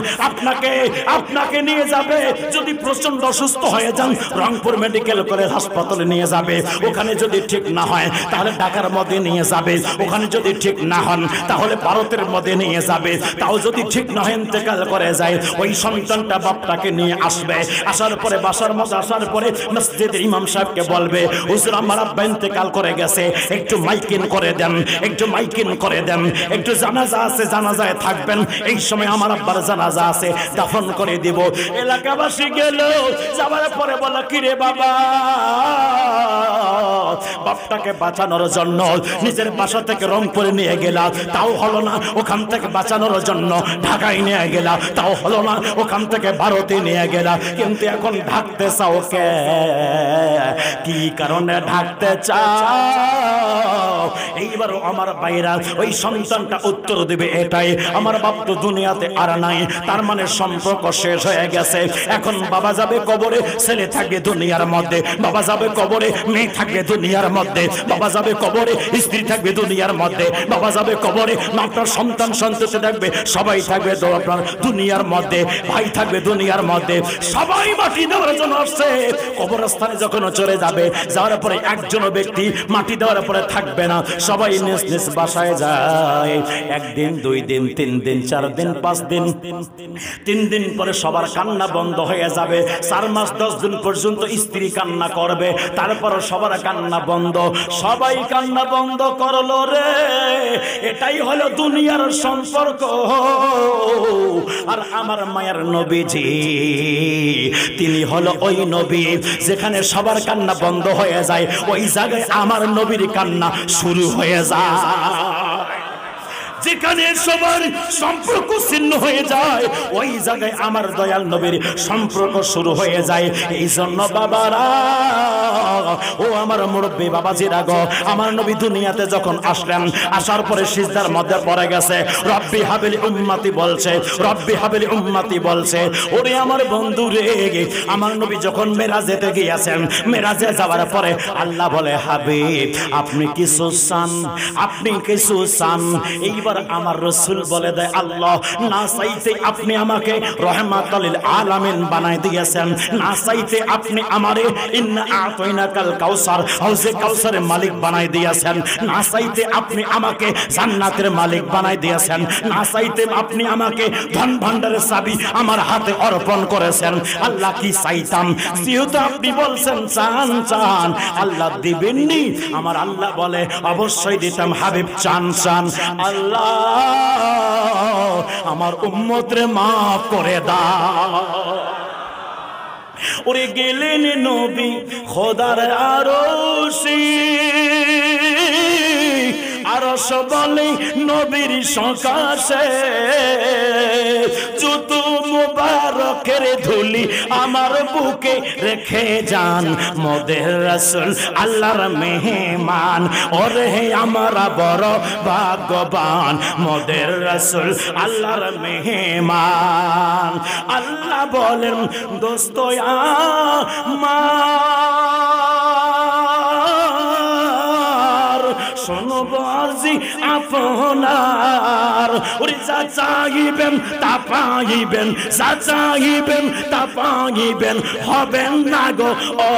S1: আপনাকে নিয়ে যাবে, যদি প্রচন্ড অসুস্থ হয়ে যান রংপুর মেডিকেল কলেজ হাসপাতালে নিয়ে যাবে, ওখানে যদি ঠিক না হয় তাহলে ঢাকার মধ্যে নিয়ে যাবে, ওখানে যদি ঠিক না হন তাহলে ভারতের মধ্যে নিয়ে যাবে, তাও যদি ঠিক না হয় ইন্তেকাল করে যায়, ওই সন্তানটা বাপটাকে নিয়ে আসবে। আসার পরে বাসার মধ্যে আসার পরে মসজিদের ইমাম সাহেবকে বলবে, হুজুর আমার আব্বা ইন্তেকাল করে গেছে, একটু মাইকিং করে দেন, একটু মাইকিং করে দেন, একটু জানাজা আছে জানাজায় থাকবেন, এই সময় আমার আব্বার জানাজা আছে দাফন করে দিব। এলাকাবাসী গেল, যাবার পরে বলা কি রে বাবা, বাপটাকে বাঁচানোর জন্য নিজের বাসা থেকে রংপুরে নিয়ে গেলা, তাও হলো না। ওখান থেকে বাঁচানোর জন্য ঢাকায় নিয়ে গেলা, তাও হলো না। ওখান থেকে ভারতে নিয়ে গেলা, কিন্তু এখন ঢাকতে চাও কে? কি কারণে ঢাকতে চাও? এইবারও আমার বাইরা ওই সন্তানটা উত্তর দিবে এটাই, আমার বাপ তো দুনিয়াতে আর নাই, তার মানে সম্পর্ক শেষ হয়ে গেছে। এখন বাবা যাবে কবরে, ছেলে থাকবে দুনিয়ার মধ্যে, বাবা যাবে কবরে, মেয়ে থাকবে দুনিয়ার মধ্যে, বাবা যাবে কবরে, স্ত্রী থাকবে দুনিয়ার মধ্যে, বাবা যাবে কবরে, আপনার সন্তান সন্ততি থাকবে, সবাই থাকবে আপনার দুনিয়ার মধ্যে, ভাই থাকবে দুনিয়ার মধ্যে, সবাই মাটি দেওয়ার জন্য আসছে। কবরস্থানে যখন চলে যাবে, যাওয়ার পরে একজন ব্যক্তি মাটি দেওয়ার পরে থাকবে না, সবাই নিজ নিজ বাসায় যায়। একদিন, 2 দিন, 3 দিন, 4 দিন, 5 দিন, 3 দিন পরে সবার কান্না বন্ধ হয়ে যাবে। 4 মাস 10 দিন পর্যন্ত স্ত্রী কান্না করবে, তারপর সবার কান্না বন্ধ, সবাই কান্না বন্ধ করলো রে। এটাই হলো দুনিয়ার সম্পর্ক। আর আমার মায়ের নবীজি তিনি হলো ওই নবী যেখানে সবার কান্না বন্ধ হয়ে যায়, ওই জায়গায় আমার নবীর কান্না শুরু হয়ে যায়। যেখানে সবার সম্পর্ক ছিন্ন হয়ে যায়, ওই জায়গায় আমার দয়াল নবীর সম্পর্ক শুরু হয়ে যায়। এই জন্য বাবারা, ও আমার মুরব্বী বাবাজিরা গো, আমার নবী দুনিয়াতে যখন আসলেন, আসার পরে সিজদার মধ্যে পড়ে গেছে, রব্বি হাবিলি উম্মতি বলছে, রব্বি হাবিলি উম্মতি বলছে। ওরে আমার বন্ধু রে, আমার নবী যখন মেরাজেতে গিয়েছেন, মেরাজে যাওয়ার পরে আল্লাহ বলে, হাবিব আপনি কিছু চান, আপনি কিছু চান। এইবার আমার রাসূল বলে দেয়, আল্লাহ না চাইতে আপনি আমাকে রহমাতুল লিল আলামিন বানাই দিয়েছেন, না চাইতে আপনি আমারে ইন্না আতাইনাকাল কাউসার, হাউজে কাউসারের মালিক বানাই দিয়েছেন, না চাইতে আপনি আমাকে জান্নাতের মালিক বানাই দিয়েছেন, না চাইতে আপনি আমাকে ধন ভান্ডারের চাবি আমার হাতে অর্পণ করেছেন। আল্লাহ কি চাইতাম, যেহেতু আপনি বলছেন চান চান, আল্লাহ দিবেননি? আমার আল্লাহ বলে অবশ্যই দিতাম হাবিব, চান চান। আল্লাহ আমার উম্মতরে মাফ করে দাও। ওরে গেলেন নবী খোদার আরশে, আরশ বলে নবীর সকাশে, যত মুবারকের ধুলি আমার বুকে রেখে যান মোদের রাসূল আল্লাহর মেহমান। ওরে আমরা বড় ভাগ্যবান, মোদের রাসূল আল্লাহর মেহমান। আল্লাহ বলেন দোস্ত আমার শুনবো আরজি আপনার। ওরে যা চাইবেন তা পাইবেন, যা চাইবেন তা পাইবেন, হবেন না গো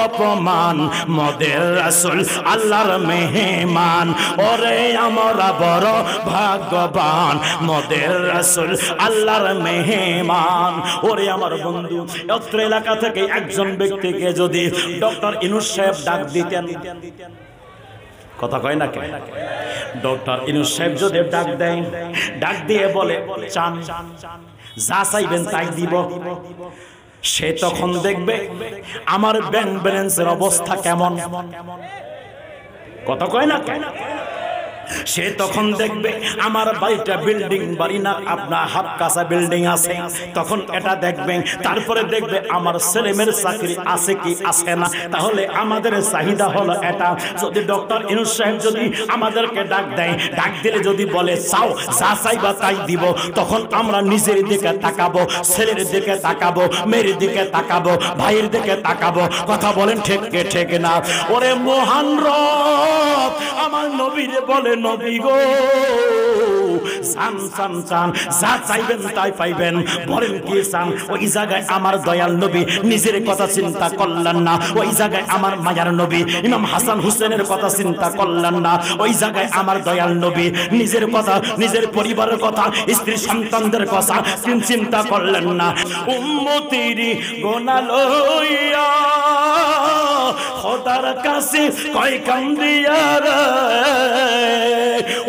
S1: অপমান। মোদের রাসূল আল্লাহর মেহমান, ওরে আমরা বড় ভাগ্যবান। মোদের রাসূল আল্লাহর মেহমান। ওরে আমার বন্ধু, অত্র এলাকা থেকে একজন ব্যক্তিকে যদি ডক্টর ইউনূস সাহেব ডাক দিতেন, কথা কয় না কেন? ডক্টর ইউনূস সাহেব যদি ডাক দেন, ডাক দিয়ে বলে চান, যা চাইবেন তাই দিব, সে তখন দেখবে আমার ব্যাংক ব্যালেন্সের অবস্থা কেমন। কথা কয় না কেন? সে তখন দেখবে আমার বাড়িটা বিল্ডিং বাড়ি না, আপনার হাফ কাঁচা বিল্ডিং আছে, তখন এটা দেখবেন। তারপরে দেখবে আমার ছেলেমেয়ের চাকরি আছে কি আছে না। তাহলে আমাদের চাহিদা হলো এটা। যদি ডক্টর ইউনূস সাহেব যদি আমাদেরকে ডাক দেয়, ডাক দিলে যদি বলে চাও, যা চাইবা তাই দিব, তখন আমরা নিজের দিকে তাকাবো, ছেলের দিকে তাকাবো, মেয়ের দিকে তাকাবো, ভাইয়ের দিকে তাকাবো। কথা বলেন ঠিক কে ঠিক না? ওরে মহান রব আমার নবীরে বলে, নবী গো চান চান চান, যা চাইবেন তাই পাইবেন। বলেন কি চান? ওই জায়গায় আমার দয়াল নবী নিজের কথা চিন্তা করলেন না। ওই জায়গায় আমার মায়ার নবী ইমাম হাসান হুসেনের কথা চিন্তা করলেন না। ওই জায়গায় আমার দয়াল নবী নিজের কথা, নিজের পরিবারের কথা, স্ত্রী সন্তানদের কথা চিন্তা করলেন না। উম্মতির গোনা লইয়া খোদার কাছে কয় কান্দিয়া রে,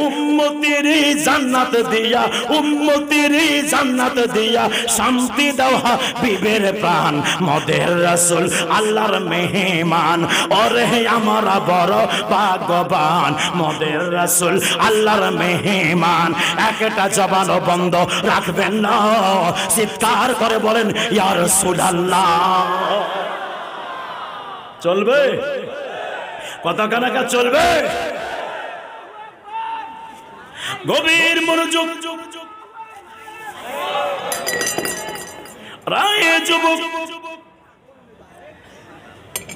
S1: উম্মতির জান্নাত দিয়া, উম্মতির জান্নাত দিয়া শান্তি দাও হাবিবের প্রাণ। মোদের রাসূল আল্লাহর মেহমান, ওরে আমরা বড় ভাগ্যবান। মোদের রাসূল আল্লাহর মেহমান। একটা জবান বন্ধ রাখবেন না, চিৎকার করে বলেন ইয়া রাসূলুল্লাহ। চলবে? কথা কানাকা চলবে? গভীর মনোযোগ, রায়ে যুবক।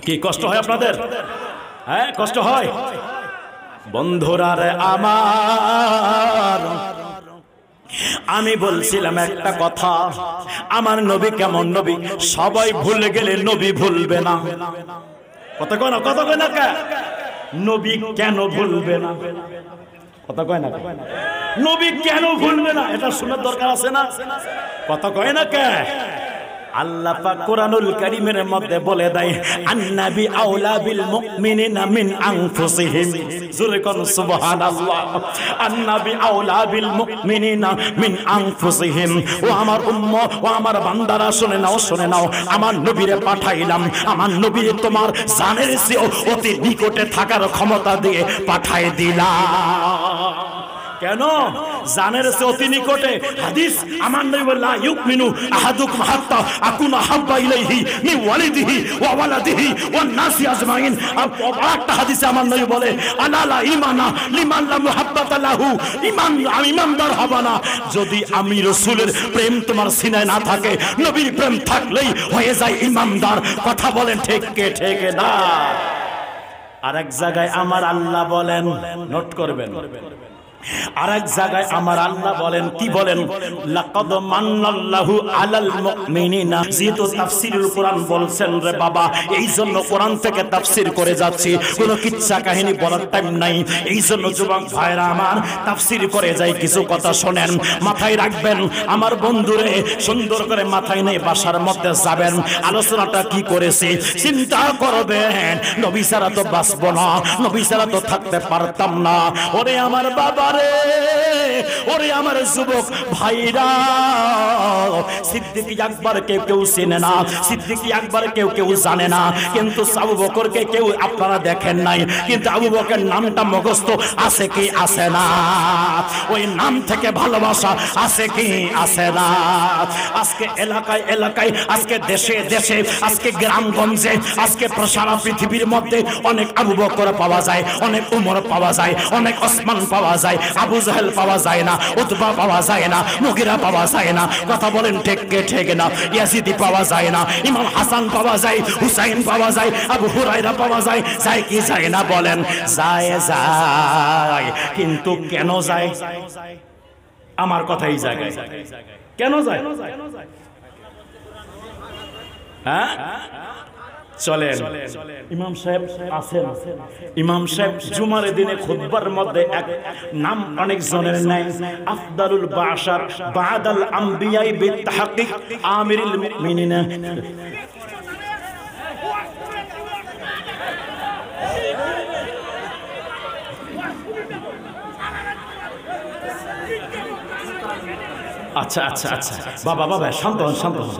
S1: কি কষ্ট হয় আপনাদের? হ্যাঁ কষ্ট হয় বন্ধুরা রে আমার। আমি বলছিলাম একটা কথা, আমার নবী কেমন নবী? সবাই ভুলে গেলে নবী ভুলবে না। কথা কয় না? কথা কয় না কে? নবী কেন ভুলবে না? কথা কয় না? নবী কেন ভুলবে না? এটা শোনার দরকার আছে না? কথা কয় না কে? আল্লাহ পাক কোরআনুল কারীমের মধ্যে বলে দেয়, আন-নাবী আওলা বিল মুমিনিনা মিন আনফুসিহিম। জোরে কোন সুবহানাল্লাহ। আন-নাবী আওলা বিল মুমিনিনা মিন আনফুসিহিম। ও আমার উম্মত, ও আমার বান্দারা শুনে নাও, শুনে নাও। আমার নবীরে পাঠাইলাম, আমার নবীরে তোমার জানের চেয়ে অতি নিকটে থাকার ক্ষমতা দিয়ে পাঠাই দিলাম। কেন? জানের চেয়ে অতি নিকটে। হাদিস আমার নবী বলে, লা ইউমিনু আহাদুকুম হাত্তা আকুনা হাব্বা ইলাইহি মিন ওয়ালিদিহি ওয়া ওয়ালাদিহি ওয়ান নাসি আজমাইন। আরেকটা হাদিসে আমার নবী বলে, আলা লা ঈমানা লিমান লা মুহাব্বাতা লাহু। ঈমানদার হবে না যদি আমি রাসূলের প্রেম তোমার সিনায় না থাকে। নবীর প্রেম থাকলেই হয়ে যায় ঈমানদার। কথা বলেন ঠিক কে ঠিক না? আরেক জায়গায় আমার আল্লাহ বলেন, নোট করবেন, আরেক জায়গায় আমার আল্লাহ বলেন, কি বলেন? লাকাদ মান্নাল্লাহু আলাল মুমিনিনা। যেহেতু তাফসীরুল কোরআন বলছেন রে বাবা, এই জন্য কোরআন থেকে তাফসীর করে যাচ্ছি, কোনো কিচ্ছা কাহিনী বলার টাইম নাই। এই জন্য যুবক ভাইরা আমার তাফসীর করে যাই, কিছু কথা শোনেন, মাথায় রাখবেন। আমার বন্ধুরে সুন্দর করে মাথায় নিয়ে বাসার মধ্যে যাবেন। আলোচনাটা কি করেছি চিন্তা করবেন। নবী ছাড়া তো বাঁচব না, নবী ছাড়া তো থাকতে পারতাম না। ওরে আমার বাবা রে, ওরে আমার যুবক ভাইরা, সিদ্দিক আকবরকে কেউ চেনে না, সিদ্দিক আকবর কেউ জানে না, কিন্তু আবু বকরকে কেউ আপনারা দেখেন নাই, কিন্তু আবু বকরের নামটা মুখস্থ আছে কি আছে না? ওই নাম থেকে ভালোবাসা আছে কি আছে না? আজকে এলাকায় এলাকায়, আজকে দেশে দেশে, আজকে গ্রামগঞ্জে, আজকে সারা পৃথিবীর মধ্যে অনেক আবু বকর পাওয়া যায়, অনেক উমর পাওয়া যায়, অনেক ওসমান পাওয়া যায়, আবু জাহেল পাওয়া যায় না, উতবা পাওয়া যায় না, মুগিরা পাওয়া যায় না, কথা বলেন ঠিক কে ঠিক না, ইয়াজিদি পাওয়া যায় না, ইমাম হাসান পাওয়া যায়, হুসাইন পাওয়া যায়, আবু হুরায়রা পাওয়া যায়, যায় কি যায় না বলেন? যায় যায়। কিন্তু কেন যায়? আমার কথাই জায়গায় কেন যায়? হ্যাঁ চলেন, ইমাম সাহেব আছেন, ইমাম সাহেব জুমার দিনে খুতবার মধ্যে এক নাম অনেক জনের নাই, আফদালুল বাশার বাদাল আম্বিয়া বিতাহকিক আমিরুল মুমিনিন। আচ্ছা আচ্ছা আচ্ছা, বাবা বাবা শান্ত হন, শান্ত হন,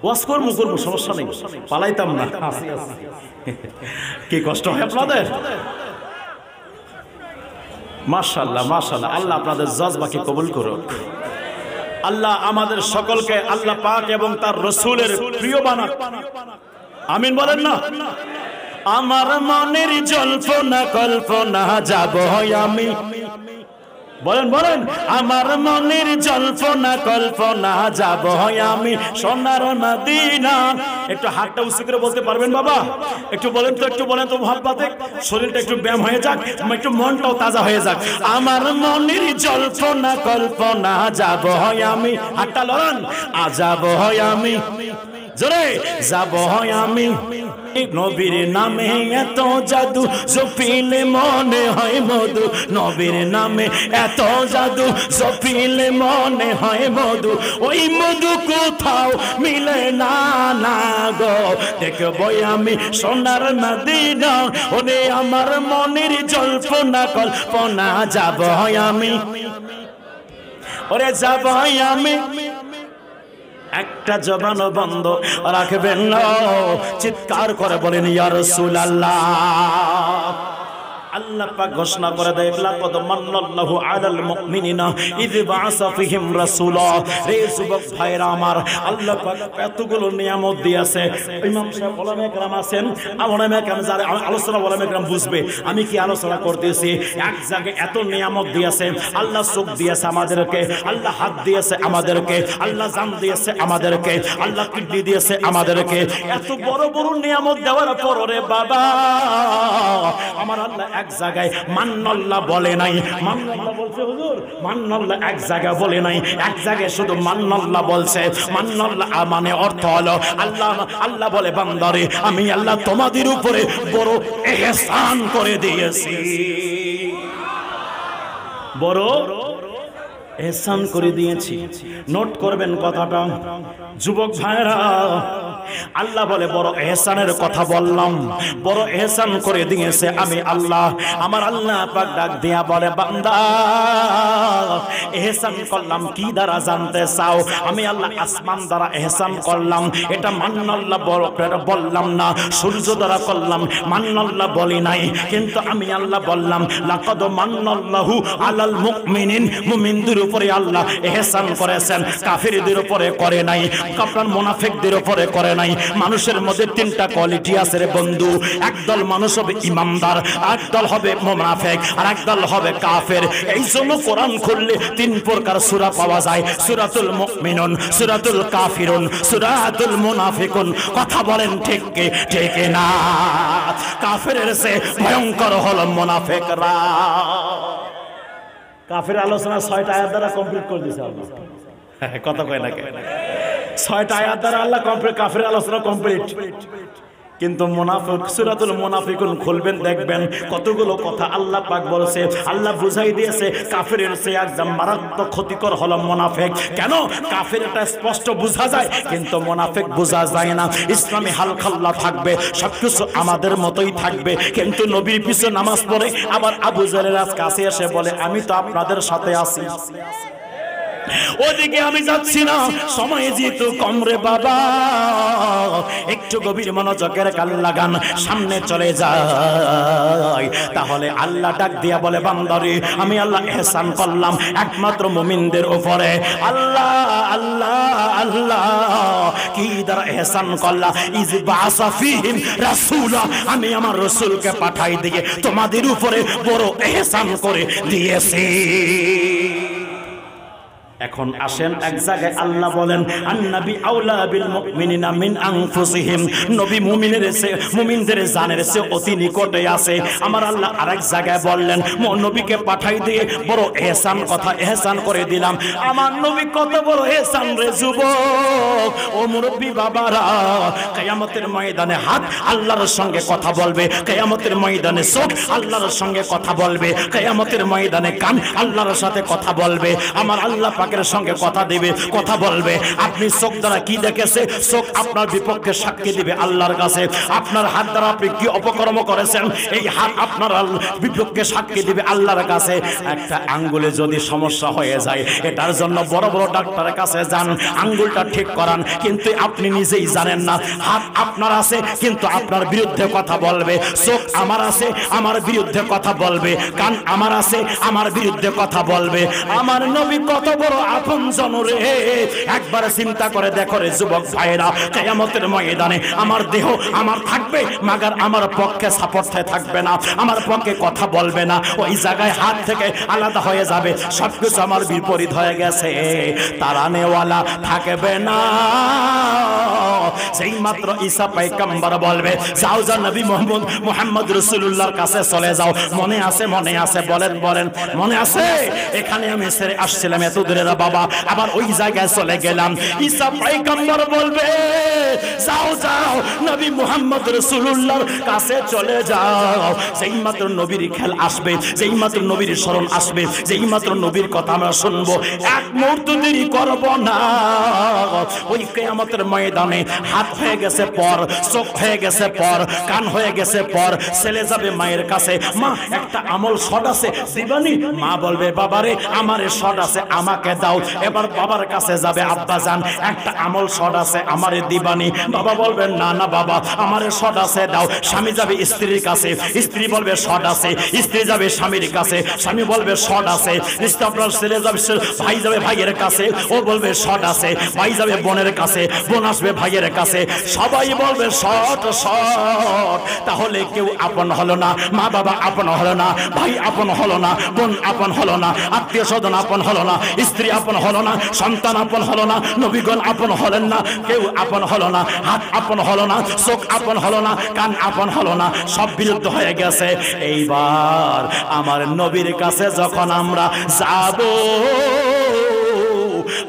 S1: ওয়াজ করবো করবো, সমস্যা নেই, পালাইতাম না। কি কষ্ট হয় আপনাদের? মাশাআল্লাহ মাশাআল্লাহ, আল্লাহ আপনাদের জজবাকে কবুল করুক। আল্লাহ আমাদের সকলকে আল্লাহ পাক এবং তার রাসূলের প্রিয় বানাক, আমিন বলেন না? আমার মনের জল্পনা কল্পনা যাব আমি, বলেন বলেন, আমার মনের জল্পনা কল্পনা যাব আমি সোনার মদিনা। একটু হাতটা উঁচু করে বলতে পারবেন বাবা? একটু বলেন তো, একটু বলেন তো মহব্বতে, শরীরটা একটু ব্যায়াম হয়ে যাক, একটু মনটাও তাজা হয়ে যাক। আমার মনের জল্পনা কল্পনা যাব আমি, হাতটা লড়ান, যাব আমি, জোরে যাব আমি। নবীর নামে এত জাদু জপিলে মনে হয় মধু, নবীর নামে এত জাদু জপিলে মনে হয় মধু, ওই মধু কোথাও মিলে না না গো, দেখবো আমি সোনার মদিনা। ওরে আমার মনের জল্পনা কল্পনা যাব আমি, ওরে যাব আমি। একটা জবানও বন্ধ রাখবেন না, চিৎকার করে বলেন ইয়া রাসূলুল্লাহ। আল্লাহ পাক ঘোষণা করে দেয়, লাকাদ মান্নাল্লাহু আলাল মুমিনিনা ইয বাআসা ফিহিম রাসূলা। রে যুবক ভাইরা আমার, আল্লাহ পাক এতগুলো নিয়ামত দিয়েছে। ইমাম সাহেব ওলামায়ে কেরাম আছেন, ওলামায়ে কেরাম যারা আলোচনা ওলামায়ে কেরাম বুঝবে আমি কি আলোচনা করতেছি। এক জায়গায় এত নিয়ামত দিয়েছে, আল্লাহ চোখ দিয়েছে আমাদেরকে, আল্লাহ হাত দিয়েছে আমাদেরকে, আল্লাহ জান দিয়েছে আমাদেরকে, আল্লাহ কিডনি দিয়েছে আমাদেরকে। এত বড় বড় নিয়ামত দেওয়ার পর রে বাবা আমার আল্লাহ এক জায়গায় মান্নাল্লাহ বলে নাই, মান্নাল্লাহ বলছে হুজুর, মান্নাল্লাহ এক জায়গায় বলে নাই, এক জায়গায় শুধু মান্নাল্লাহ বলছে। মান্নাল্লাহ মানে অর্থ হলো আল্লাহ, আল্লাহ বলে বান্দারে আমি আল্লাহ তোমাদের উপরে বড় ইহসান করে দিয়েছি, বড় ইহসান করে দিয়েছি। নোট করবেন কথাটা যুবক ভাইরা, আল্লাহ বলে বড় ইহসানের কথা বললাম, বড় ইহসান করে দিয়েছে আমি আল্লাহ। আমার আল্লাহ পাক ডাক দিয়া বলে বান্দা ইহসান করলাম কি দ্বারা জানতে চাও? আমি আল্লাহ আসমান দ্বারা ইহসান করলাম, এটা মান্নাল্লাহ বললাম না। সূর্য দ্বারা করলাম, মান্নাল্লাহ বলি নাই, কিন্তু আমি আল্লাহ বললাম লাকাদ মান্নাল্লাহু আলাল মুমিনিন, মুমিনদের উপরে আল্লাহ ইহসান করেছেন, কাফিরদের উপরে করে নাই, আপনার মুনাফিকদের উপরে করে নাই। মানুষের মধ্যে তিনটা কোয়ালিটি আছে রে বন্ধু, একদল মানুষ হবে ইমানদার, একদল হবে মুনাফিক, আর একদল হবে কাফের। এই জন্য কোরআন খুললে তিন প্রকার সূরা পাওয়া যায়, সূরাতুল মুমিনুন, সূরাতুল কাফিরুন, সূরাতুল মুনাফিকুন। কথা বলেন ঠিক কি ঠিক না? কাফেরের চেয়ে ভয়ঙ্কর হলো মুনাফিকরা। কাফের আলোচনা 6টা আয়াত দ্বারা কমপ্লিট করে দিয়েছে আল্লাহ। কথা কয় না কে? 6টা আয়াত দ্বারা আল্লাহ কমপ্লিট, কাফের আলোচনা কমপ্লিট। কিন্তু মুনাফিক, সূরাতুল মুনাফিকুন খুলবেন দেখবেন কতগুলো কথা আল্লাহ পাক বলেছে। আল্লাহ বুঝাই দিয়েছে কাফেরের চেয়ে একদম মারাত্মক ক্ষতিকর হলো মুনাফিক। কেন? কাফের এটা স্পষ্ট বোঝা যায়, কিন্তু মুনাফিক বোঝা যায় না। ইসলামে হালখাল্লা থাকবে, সবকিছু আমাদের মতোই থাকবে, কিন্তু নবীর পিছনে নামাজ পড়ে আবার আবু জাহেলের কাছে এসে বলে আমি তো আপনাদের সাথে আছি, ওদিকে আমি যাচ্ছি না, সময় যেহেতু কম রে বাবা, একটু গভীর মনোযোগের কান লাগান, সামনে চলে যায়। তাহলে আল্লাহ ডাক দিয়া বলে বান্দারে আমি আল্লাহ ইহসান করলাম একমাত্র মুমিনদের উপরে। আল্লাহ আল্লাহ আল্লাহ কি দ্বারা ইহসান করলাম? ইজ বাসা ফিহিম রাসূলা, আমি আমার রাসূলকে পাঠাই দিয়ে তোমাদের উপরে বড় ইহসান করে দিয়েছি। এখন আসেন এক জায়গায় আল্লাহ বলেন আন্নাবী আউলা বিল মুমিনিনা মিন আনফুসিহিম, নবী মুমিনদের জানের চেয়ে অতি নিকটে আছে। আমার আল্লাহ আরেক জায়গায় বললেন নবীকে পাঠাই দিয়ে বড় ইহসান কথা ইহসান করে দিলাম। আমার নবী কত বড় ইহসান রে যুবক ও মুরব্বী বাবারা, কিয়ামতের ময়দানে হাত আল্লাহর সঙ্গে কথা বলবে, কিয়ামতের ময়দানে চোখ আল্লাহর সঙ্গে কথা বলবে, কিয়ামতের ময়দানে কান আল্লাহর সাথে কথা বলবে। আমার আল্লাহ পাকের সঙ্গে কথা দিবে, কথা বলবে। আপনি চোখ দ্বারা কি দেখেছে, চোখ আপনার বিপক্ষে সাক্ষী দিবে আল্লাহর কাছে। আপনার হাত দ্বারা আপনি কি অপকর্ম করেছেন, এই হাত আপনার বিপক্ষে সাক্ষী দিবে আল্লাহর কাছে। একটা আঙ্গুলে যদি সমস্যা হয়ে যায়, এটার জন্য বড় বড় ডাক্তারের কাছে যান, আঙ্গুলটা ঠিক করান, কিন্তু আপনি নিজেই জানেন না। হাত আপনার আছে কিন্তু আপনার বিরুদ্ধে কথা বলবে, চোখ আমার আছে আমার বিরুদ্ধে কথা বলবে, কান আমার আছে আমার বিরুদ্ধে কথা বলবে। আমার নবী কত বড় আপনজন রে, একবার চিন্তা করে দেখো রে যুবক ভাইরা, কিয়ামতের ময়দানে আমার দেহ আমার থাকবে, মাগার আমার পক্ষে সাপোর্টে থাকবে না, আমার পক্ষে কথা বলবে না। ওই জায়গায় হাত থেকে আলাদা হয়ে যাবে, সবকিছু আমার বিপরীত হয়ে গেছে, তারানেওয়ালা থাকবে না। সেই মাত্র ঈসা পয়গম্বর বলবে যাও যা নবী মুহাম্মদ রাসূলুল্লাহর কাছে চলে যাও। মনে আছে মনে আছে বলেন বলেন মনে আছে? এখানে আমি ছেড়ে আসছিলাম এত দূরে বাবা, আবার ওই জায়গায় চলে গেলাম। ঈসা পয়গম্বর বলবে যাও যাও নবী মুহাম্মদ রাসূলুল্লাহর কাছে চলে যাও। যেই মাত্র নবীর খেয়াল আসবে, যেই মাত্র নবীর স্মরণ আসবে, যেই মাত্র নবীর কথা আমরা শুনবো, এক মুহূর্ত দেরি করব না। ওই কিয়ামতের ময়দানে হাত হয়ে গেছে পর, চোখ হয়ে গেছে পর, কান হয়ে গেছে পর, ছেলে যাবে মায়ের কাছে, মা একটা আমল শট আছে দিবানি? মা বলবে বাবারে আমারে শট আছে আমাকে দাও। এবার বাবার কাছে যাবে আব্বা জান একটা আমল শট আছে আমারে দিবানি? বাবা বলবে না না বাবা আমারে শট আছে দাও। স্বামী যাবে স্ত্রীর কাছে, স্ত্রী বলবে শট আছে, স্ত্রী যাবে স্বামীর কাছে, স্বামী বলবে শট আছে। আপনার ছেলে যাবে, ভাই যাবে ভাইয়ের কাছে, ও বলবে শট আছে। ভাই যাবে বোনের কাছে, বোন আসবে ভাইয়ের কাছে, সবাই বলবে শট শট। তাহলে কেউ আপন হলো না, মা বাবা আপন হলো না, ভাই আপন হলো না, বোন আপন হলো না, আত্মীয় স্বজন আপন হলো না, স্ত্রী আপন হলো না, সন্তান আপন হলো না, নবীগণ আপন হলেন না, কেউ আপন হলো না, হাত আপন হলো না, চোখ আপন হলো না, কান আপন হলো না, সব বিরুদ্ধ হয়ে গেছে। এইবার আমার নবীর কাছে যখন আমরা যাব,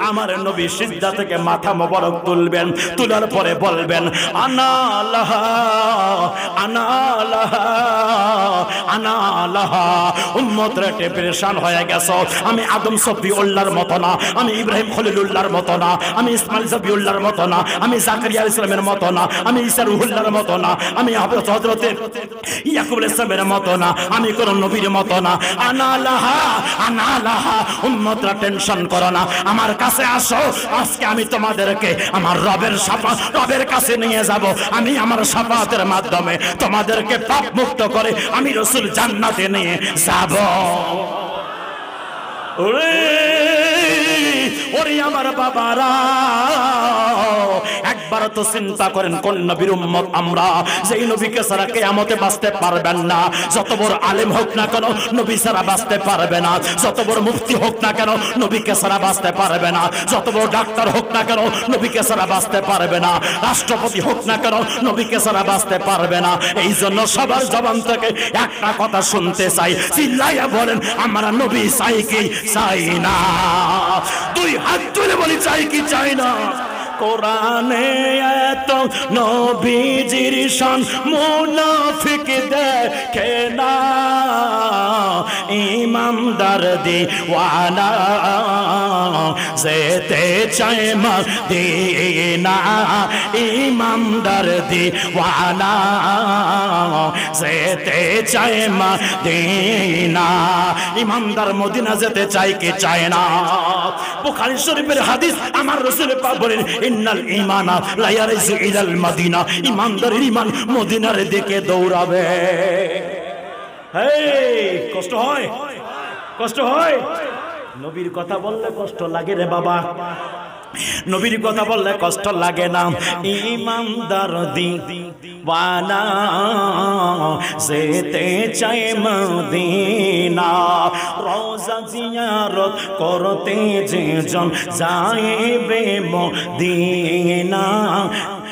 S1: আমার নবী সিজদা থেকে মাথা মোবারক তুলবেন, তোলার পরে বলবেন আনা লাহা আনা লাহা আনা লাহা। উম্মতরা পেরেশান হয়ে গেছো, আমি আদম সফিউল্লাহর মতো না, আমি ইব্রাহিম খলিলুল্লাহর মতো না, আমি ইসমাইল সফিউল্লাহর মতো না, আমি জাকারিয়া আলাইহিস সালামের মতো না, আমি ঈসা রুহুল্লাহর মতো না, আমি হযরতে ইয়াকুব আলাইহিস সালামের মতো না, আমি কোন নবীর মতো না। আনা লাহা আনা লাহা। উম্মতরা টেনশন করো না, আমার কাছে আসো, আজকে আমি তোমাদেরকে আমার রবের কাছে নিয়ে যাব। আমি আমার শাফাআতের মাধ্যমে তোমাদেরকে পাপ মুক্ত করে আমি রাসূল জান্নাতে নিয়ে যাব। ওরে আমার বাবারা, একবার তো চিন্তা করেন কোন নবীর উম্মত আমরা, যেই নবীকে ছাড়া কিয়ামতে বাঁচতে পারবেন না। যত বড় আলেম হোক না কেন নবী ছাড়া বাঁচতে পারবে না, যত বড় মুফতি হোক না কেন নবীকে ছাড়া বাঁচতে পারবে না, যত বড় ডাক্তার হোক না কেন নবীকে ছাড়া বাঁচতে পারবে না, রাষ্ট্রপতি হোক না কেন নবীকে ছাড়া বাঁচতে পারবে না। এই জন্য সবার জবান থেকে একটা কথা শুনতে চাই, চিল্লাইয়া বলেন আমরা নবী চাই কি চাই না? দুই হাত তুলে বলি চাই কি চাই না? কোরআনে এত নবীজির শান মুনাফিক দেখে না, ইমানদার দিওয়ানা যেতে চায় মদিনা, ইমানদার দিওয়ানা যেতে চায় মদিনা। ইমানদার মদিনা যেতে চায় কি চায় না? বুখারী শরীফের হাদিস, আমার রাসূল পাক বলেন ইন্নাল ঈমানা লা ইয়ারজু ইলাল মদিনা, ইমানদারের ঈমান মদিনার দিকে দৌড়াবে। কষ্ট হয়, কষ্ট হয়। নবীর কথা বললে কষ্ট লাগে রে বাবা। নবীর কথা বললে কষ্ট লাগে না। ইমানদার দিওয়ানা যেতে চায় মদিনা, রওজা জিয়ারত করতে যেজন যাইবে মদিনা,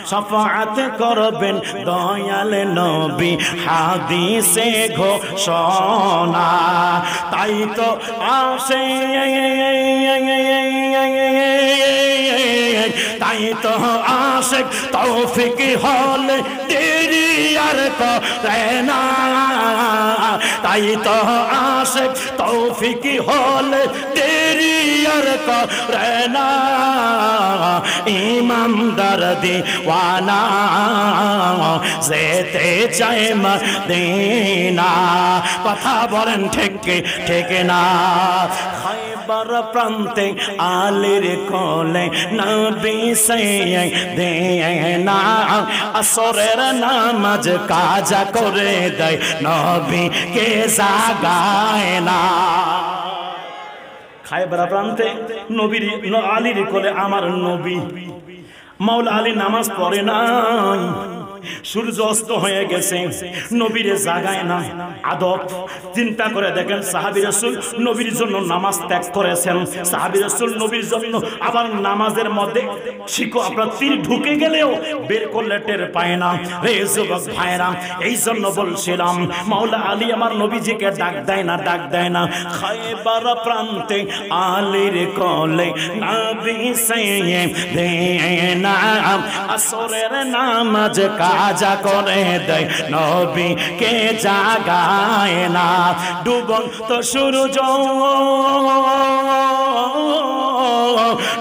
S1: শাফাআত করবেন দয়াল নবী হাদিসে ঘোষণা। তাই তো আসে, তাই তো আশিক তৌফিক হলে দেরি আর করে না, তাই তো আশিক তৌফিক হলে দেরি আর করে না, ইমানদার দিওয়ানা যেতে চায় মদিনা। কথা বলেন ঠিক ঠিক না? খায়বার প্রান্তে আলীর কোলে নবী দেনা, আসরের নামাজ কাজা করে দেয় নবী কে জাগায় না। খায়বার প্রান্তে নবীর আলীর কোলে আমার নবী মাওলা আলী নামাজ পড়ে নাই, সূর্য অস্ত হয়ে গেছে, নবীরে জাগায় না। আদব চিন্তা করে দেখেন, সাহাবী রাসূল নবীর জন্য নামাজ ত্যাগ করেছেন, সাহাবী রাসূল নবীর জন্য আবার নামাজের মধ্যে শিখো আপনার তীর ঢুকে গেলেও বের করলে টের পায় না। রে যুবক ভাইরা, এই জন্য বলছিলাম মাওলা আলী আমার নবীজিকে ডাক দেয় না, ডাক দেয় না। খায়বার প্রান্তে আলীর কোলে নবী দেনা, আসরের নামাজ কাজা করে দেয় নবী কে জাগায় না। ডুবন্ত সূর্য,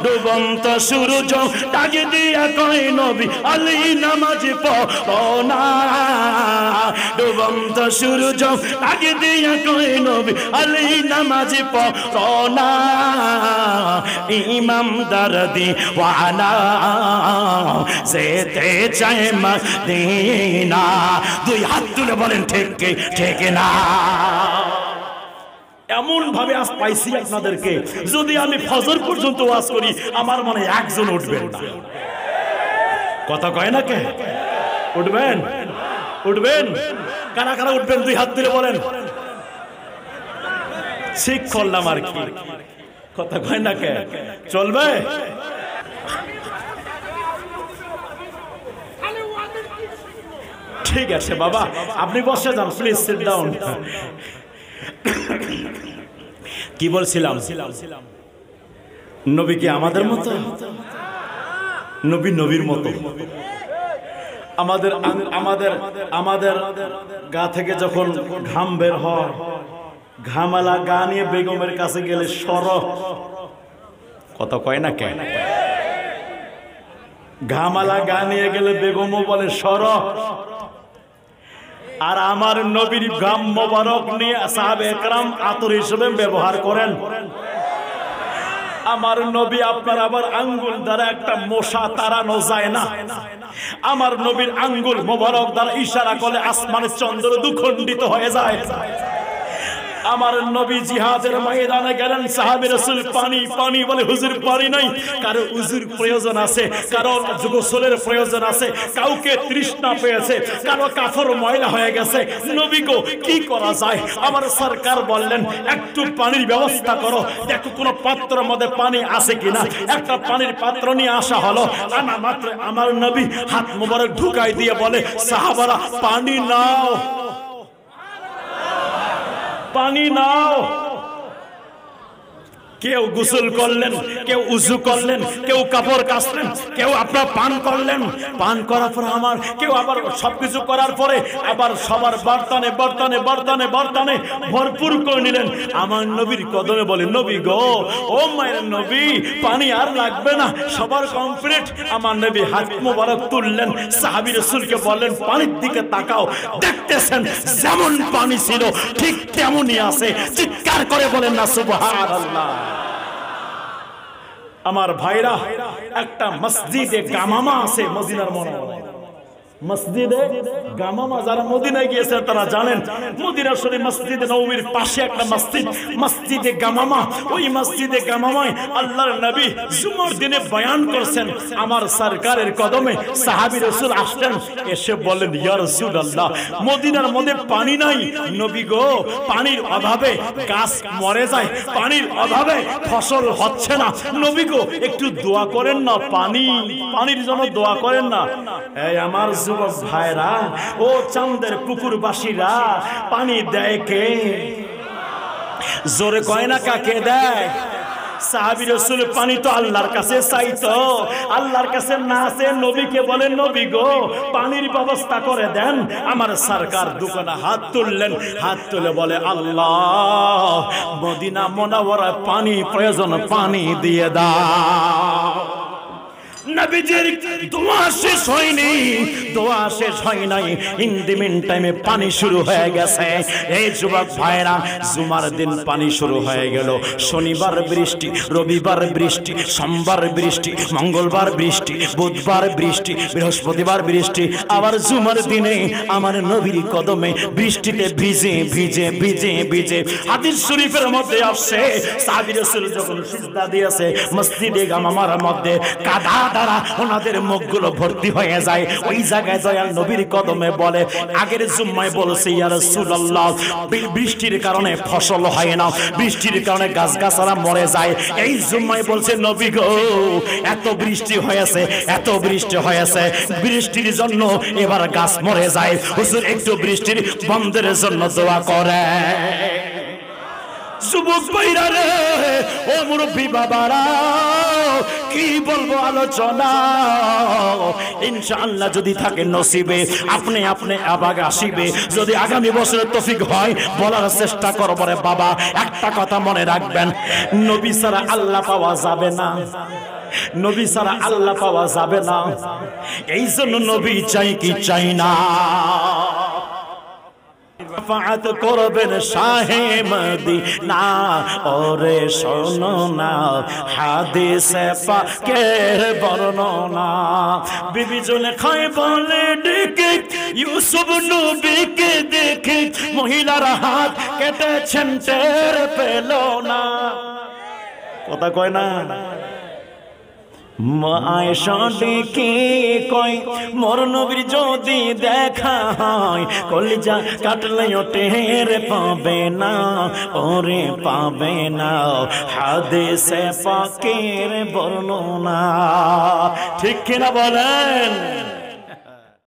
S1: ডুবন্ত সূর্য ডাক দিয়া কয় নবী আলী নামাজ পড়ো না, ডুবন্ত সূর্য ডাক দিয়া কয় নবী আলী নামাজ পড়ো না, ইমানদার দিওয়ানা যেতে চায় মদিনা। দুই হাত তুলে বলেন ঠিক ঠিক না? এমন ভাবে আজ পাইছি আপনাদেরকে, যদি আমি ফজর পর্যন্ত ওয়াজ করি আমার মনে একজন উঠবেন না। কথা কয় না কে? উঠবেন? উঠবেন? কারা কারা উঠবেন দুই হাত তুলে বলেন। ঠিক করলাম আর কি, কথা কয় না কে? চলবে? ঠিক আছে বাবা, আপনি বসে যান, প্লিজ সিট ডাউন। কি বলছিলাম? নবী কি আমাদের মতো? নবী নবীর মতো। আমাদের আমাদের আমাদের গা থেকে যখন ঘাম বের হয়, ঘামালা গা নিয়ে বেগমের কাছে গেলে সর, কত কয় না কেন? ঘামালা গা নিয়ে গেলে বেগমও বলে সর। আর আমার নবীর গাম মোবারক নিয়ে সাহাবে একরাম আতর হিসেবে ব্যবহার করেন। আমার নবী আপনার আবার আঙ্গুল দ্বারা একটা মশা তাড়ানো যায় না। আমার নবীর আঙ্গুল মোবারক দ্বারা ইশারা করলে আসমানের চন্দ্র দুখণ্ডিত হয়ে যায়। আমার নবী জিহাদের ময়দানে গেলেন, সাহাবী রাসূল পানি পানি বলে হুজুর পানি নাই। কারো উজুর প্রয়োজন আছে, কারো গোসলের প্রয়োজন আছে, কাউকে তৃষ্ণা পেয়েছে, কারো কাপড় ময়লা হয়ে গেছে। নবী গো কি করা যায়? আমার সরকার বললেন একটু পানির ব্যবস্থা করো, দেখো কোনো পাত্রের মধ্যে পানি আছে কিনা। একটা পানির পাত্র নিয়ে আসা হলো, আনা মাত্র আমার নবী হাত মোবারক ঢুকাই দিয়ে বলে সাহাবারা পানি নাও, পানি নাও। কেউ গোসল করলেন, কেউ উযু করলেন, কেউ কাপড় কাচলেন, কেউ আপনার পান করলেন। পান করার পর আমার কেউ আবার সবকিছু করার পরে আবার সবার বর্তনে বর্তনে বর্তনে বর্তনে ভরপুর করে নিলেন। আমার নবীর কদমে বলে নবী গো, ও মায়ের নবী পানি আর লাগবে না, সবার কমপ্লিট। আমার নবী হাত মোবারক তুললেন, সাহাবী রাসূলকে বললেন পানির দিকে তাকাও। দেখতেছেন যেমন পানি ছিল ঠিক তেমনই আছে। চিৎকার করে বলেন না সুবহানাল্লাহ। আমার ভাইরা, একটা মসজিদে গামামা আছে মদিনার মনোবরে। মসজিদে গামামা, যারা মদিনায় গিয়েছেন তারা জানেন মদিনা শরীফ মসজিদে নববীর পাশে একটা মসজিদ, মসজিদে গামামা। ওই মসজিদে গামামায় আল্লাহর নবী জুমার দিনে বয়ান করছেন। আমার সরকারের কদমে সাহাবী রাসূল আসলেন, এসে বলেন ইয়া রাসূলুল্লাহ, মদিনার মধ্যে পানি নাই নবী গো, পানির অভাবে গাছ মরে যায়, পানির অভাবে ফসল হচ্ছে না নবী গো, একটু দোয়া করেন না, পানির জন্য দোয়া করেন না। এই আমার যুবক ভাইরা, ও চাঁদের পুকুরবাসীরা, পানি দেয় কে? জোরে কয় না কাকে দেয়? সাহাবী রাসূল পানি তো আল্লাহর কাছে চাইতো, আল্লাহর কাছে না চেয়ে নবীকে বলেন নবী গো পানির ব্যবস্থা করে দেন। আমার সরকার দুখানা হাত তুললেন, হাত তুলে বলে আল্লাহ মদিনা মুনাওয়ারায় পানি প্রয়োজন, পানি দিয়ে দাও। নবীজির দোয়া শেষ হয়নি, দোয়া শেষ হয় নাই, ইন দি মিন টাইমে পানি শুরু হয়ে গেছে। এই যুবক ভাইরা, জুমার দিন পানি শুরু হয়ে গেল। শনিবার বৃষ্টি, রবিবার বৃষ্টি, সোমবার বৃষ্টি, মঙ্গলবার বৃষ্টি, বুধবার বৃষ্টি, বৃহস্পতিবার বৃষ্টি, আবার জুমার দিনে আমার নবীর কদমে বৃষ্টিতে ভিজে ভিজে ভিজে ভিজে। হাদিস শরীফের মধ্যে আসছে সাহাবী রাসূল যখন সিজদা দিয়েছে মসজিদে গামামার মধ্যে, কাদা দ্বারা ওনাদের মুখগুলো ভর্তি হয়ে যায়। ওই জায়গায় দয়াল নবীর কদমে বলে, আগের জুম্মায় বলছে ইয়া রাসূলুল্লাহ বৃষ্টির কারণে ফসল হয় না, বৃষ্টির কারণে গাছগাছালা মরে যায়। এই জুম্মায় বলছে নবী গো এত বৃষ্টি হয়েছে, এত বৃষ্টি হয়েছে, বৃষ্টির জন্য এবার গাছ মরে যায়, হুজুর একটু বৃষ্টির বন্ধের জন্য দোয়া করে। যুবক ভাইরা রে, ও মুরব্বী বাবারা, কি বলবো আলোচনা, ইনশাআল্লাহ যদি থাকে নসিবে আপনি আপনি আবাগ আসিবে। যদি আগামী বছরের তৌফিক হয় বলার চেষ্টা করব রে বাবা। একটা কথা মনে রাখবেন, নবী ছাড়া আল্লাহ পাওয়া যাবে না, নবী ছাড়া আল্লাহ পাওয়া যাবে না। এই জন্য নবী চাই কি চাই না, শাফাআত করবেন শাহে মদিনা। ওরে শোনো না হাদিসে পাকের বর্ণনা, বিবি জুলেখায় বলে ডেকে ইউসুফ নবীকে দেখে মহিলারা হাত কেটেছেন টের পেল না। কথা কয় না, আয়েশা ডেকে কয় মোর নবীর যদি দেখা হয় কলিজা কাটলেও টের পাবে না, ওরে পাবে না। হাদিসে পাকের বর্ণনা, ঠিক কিনা বলেন?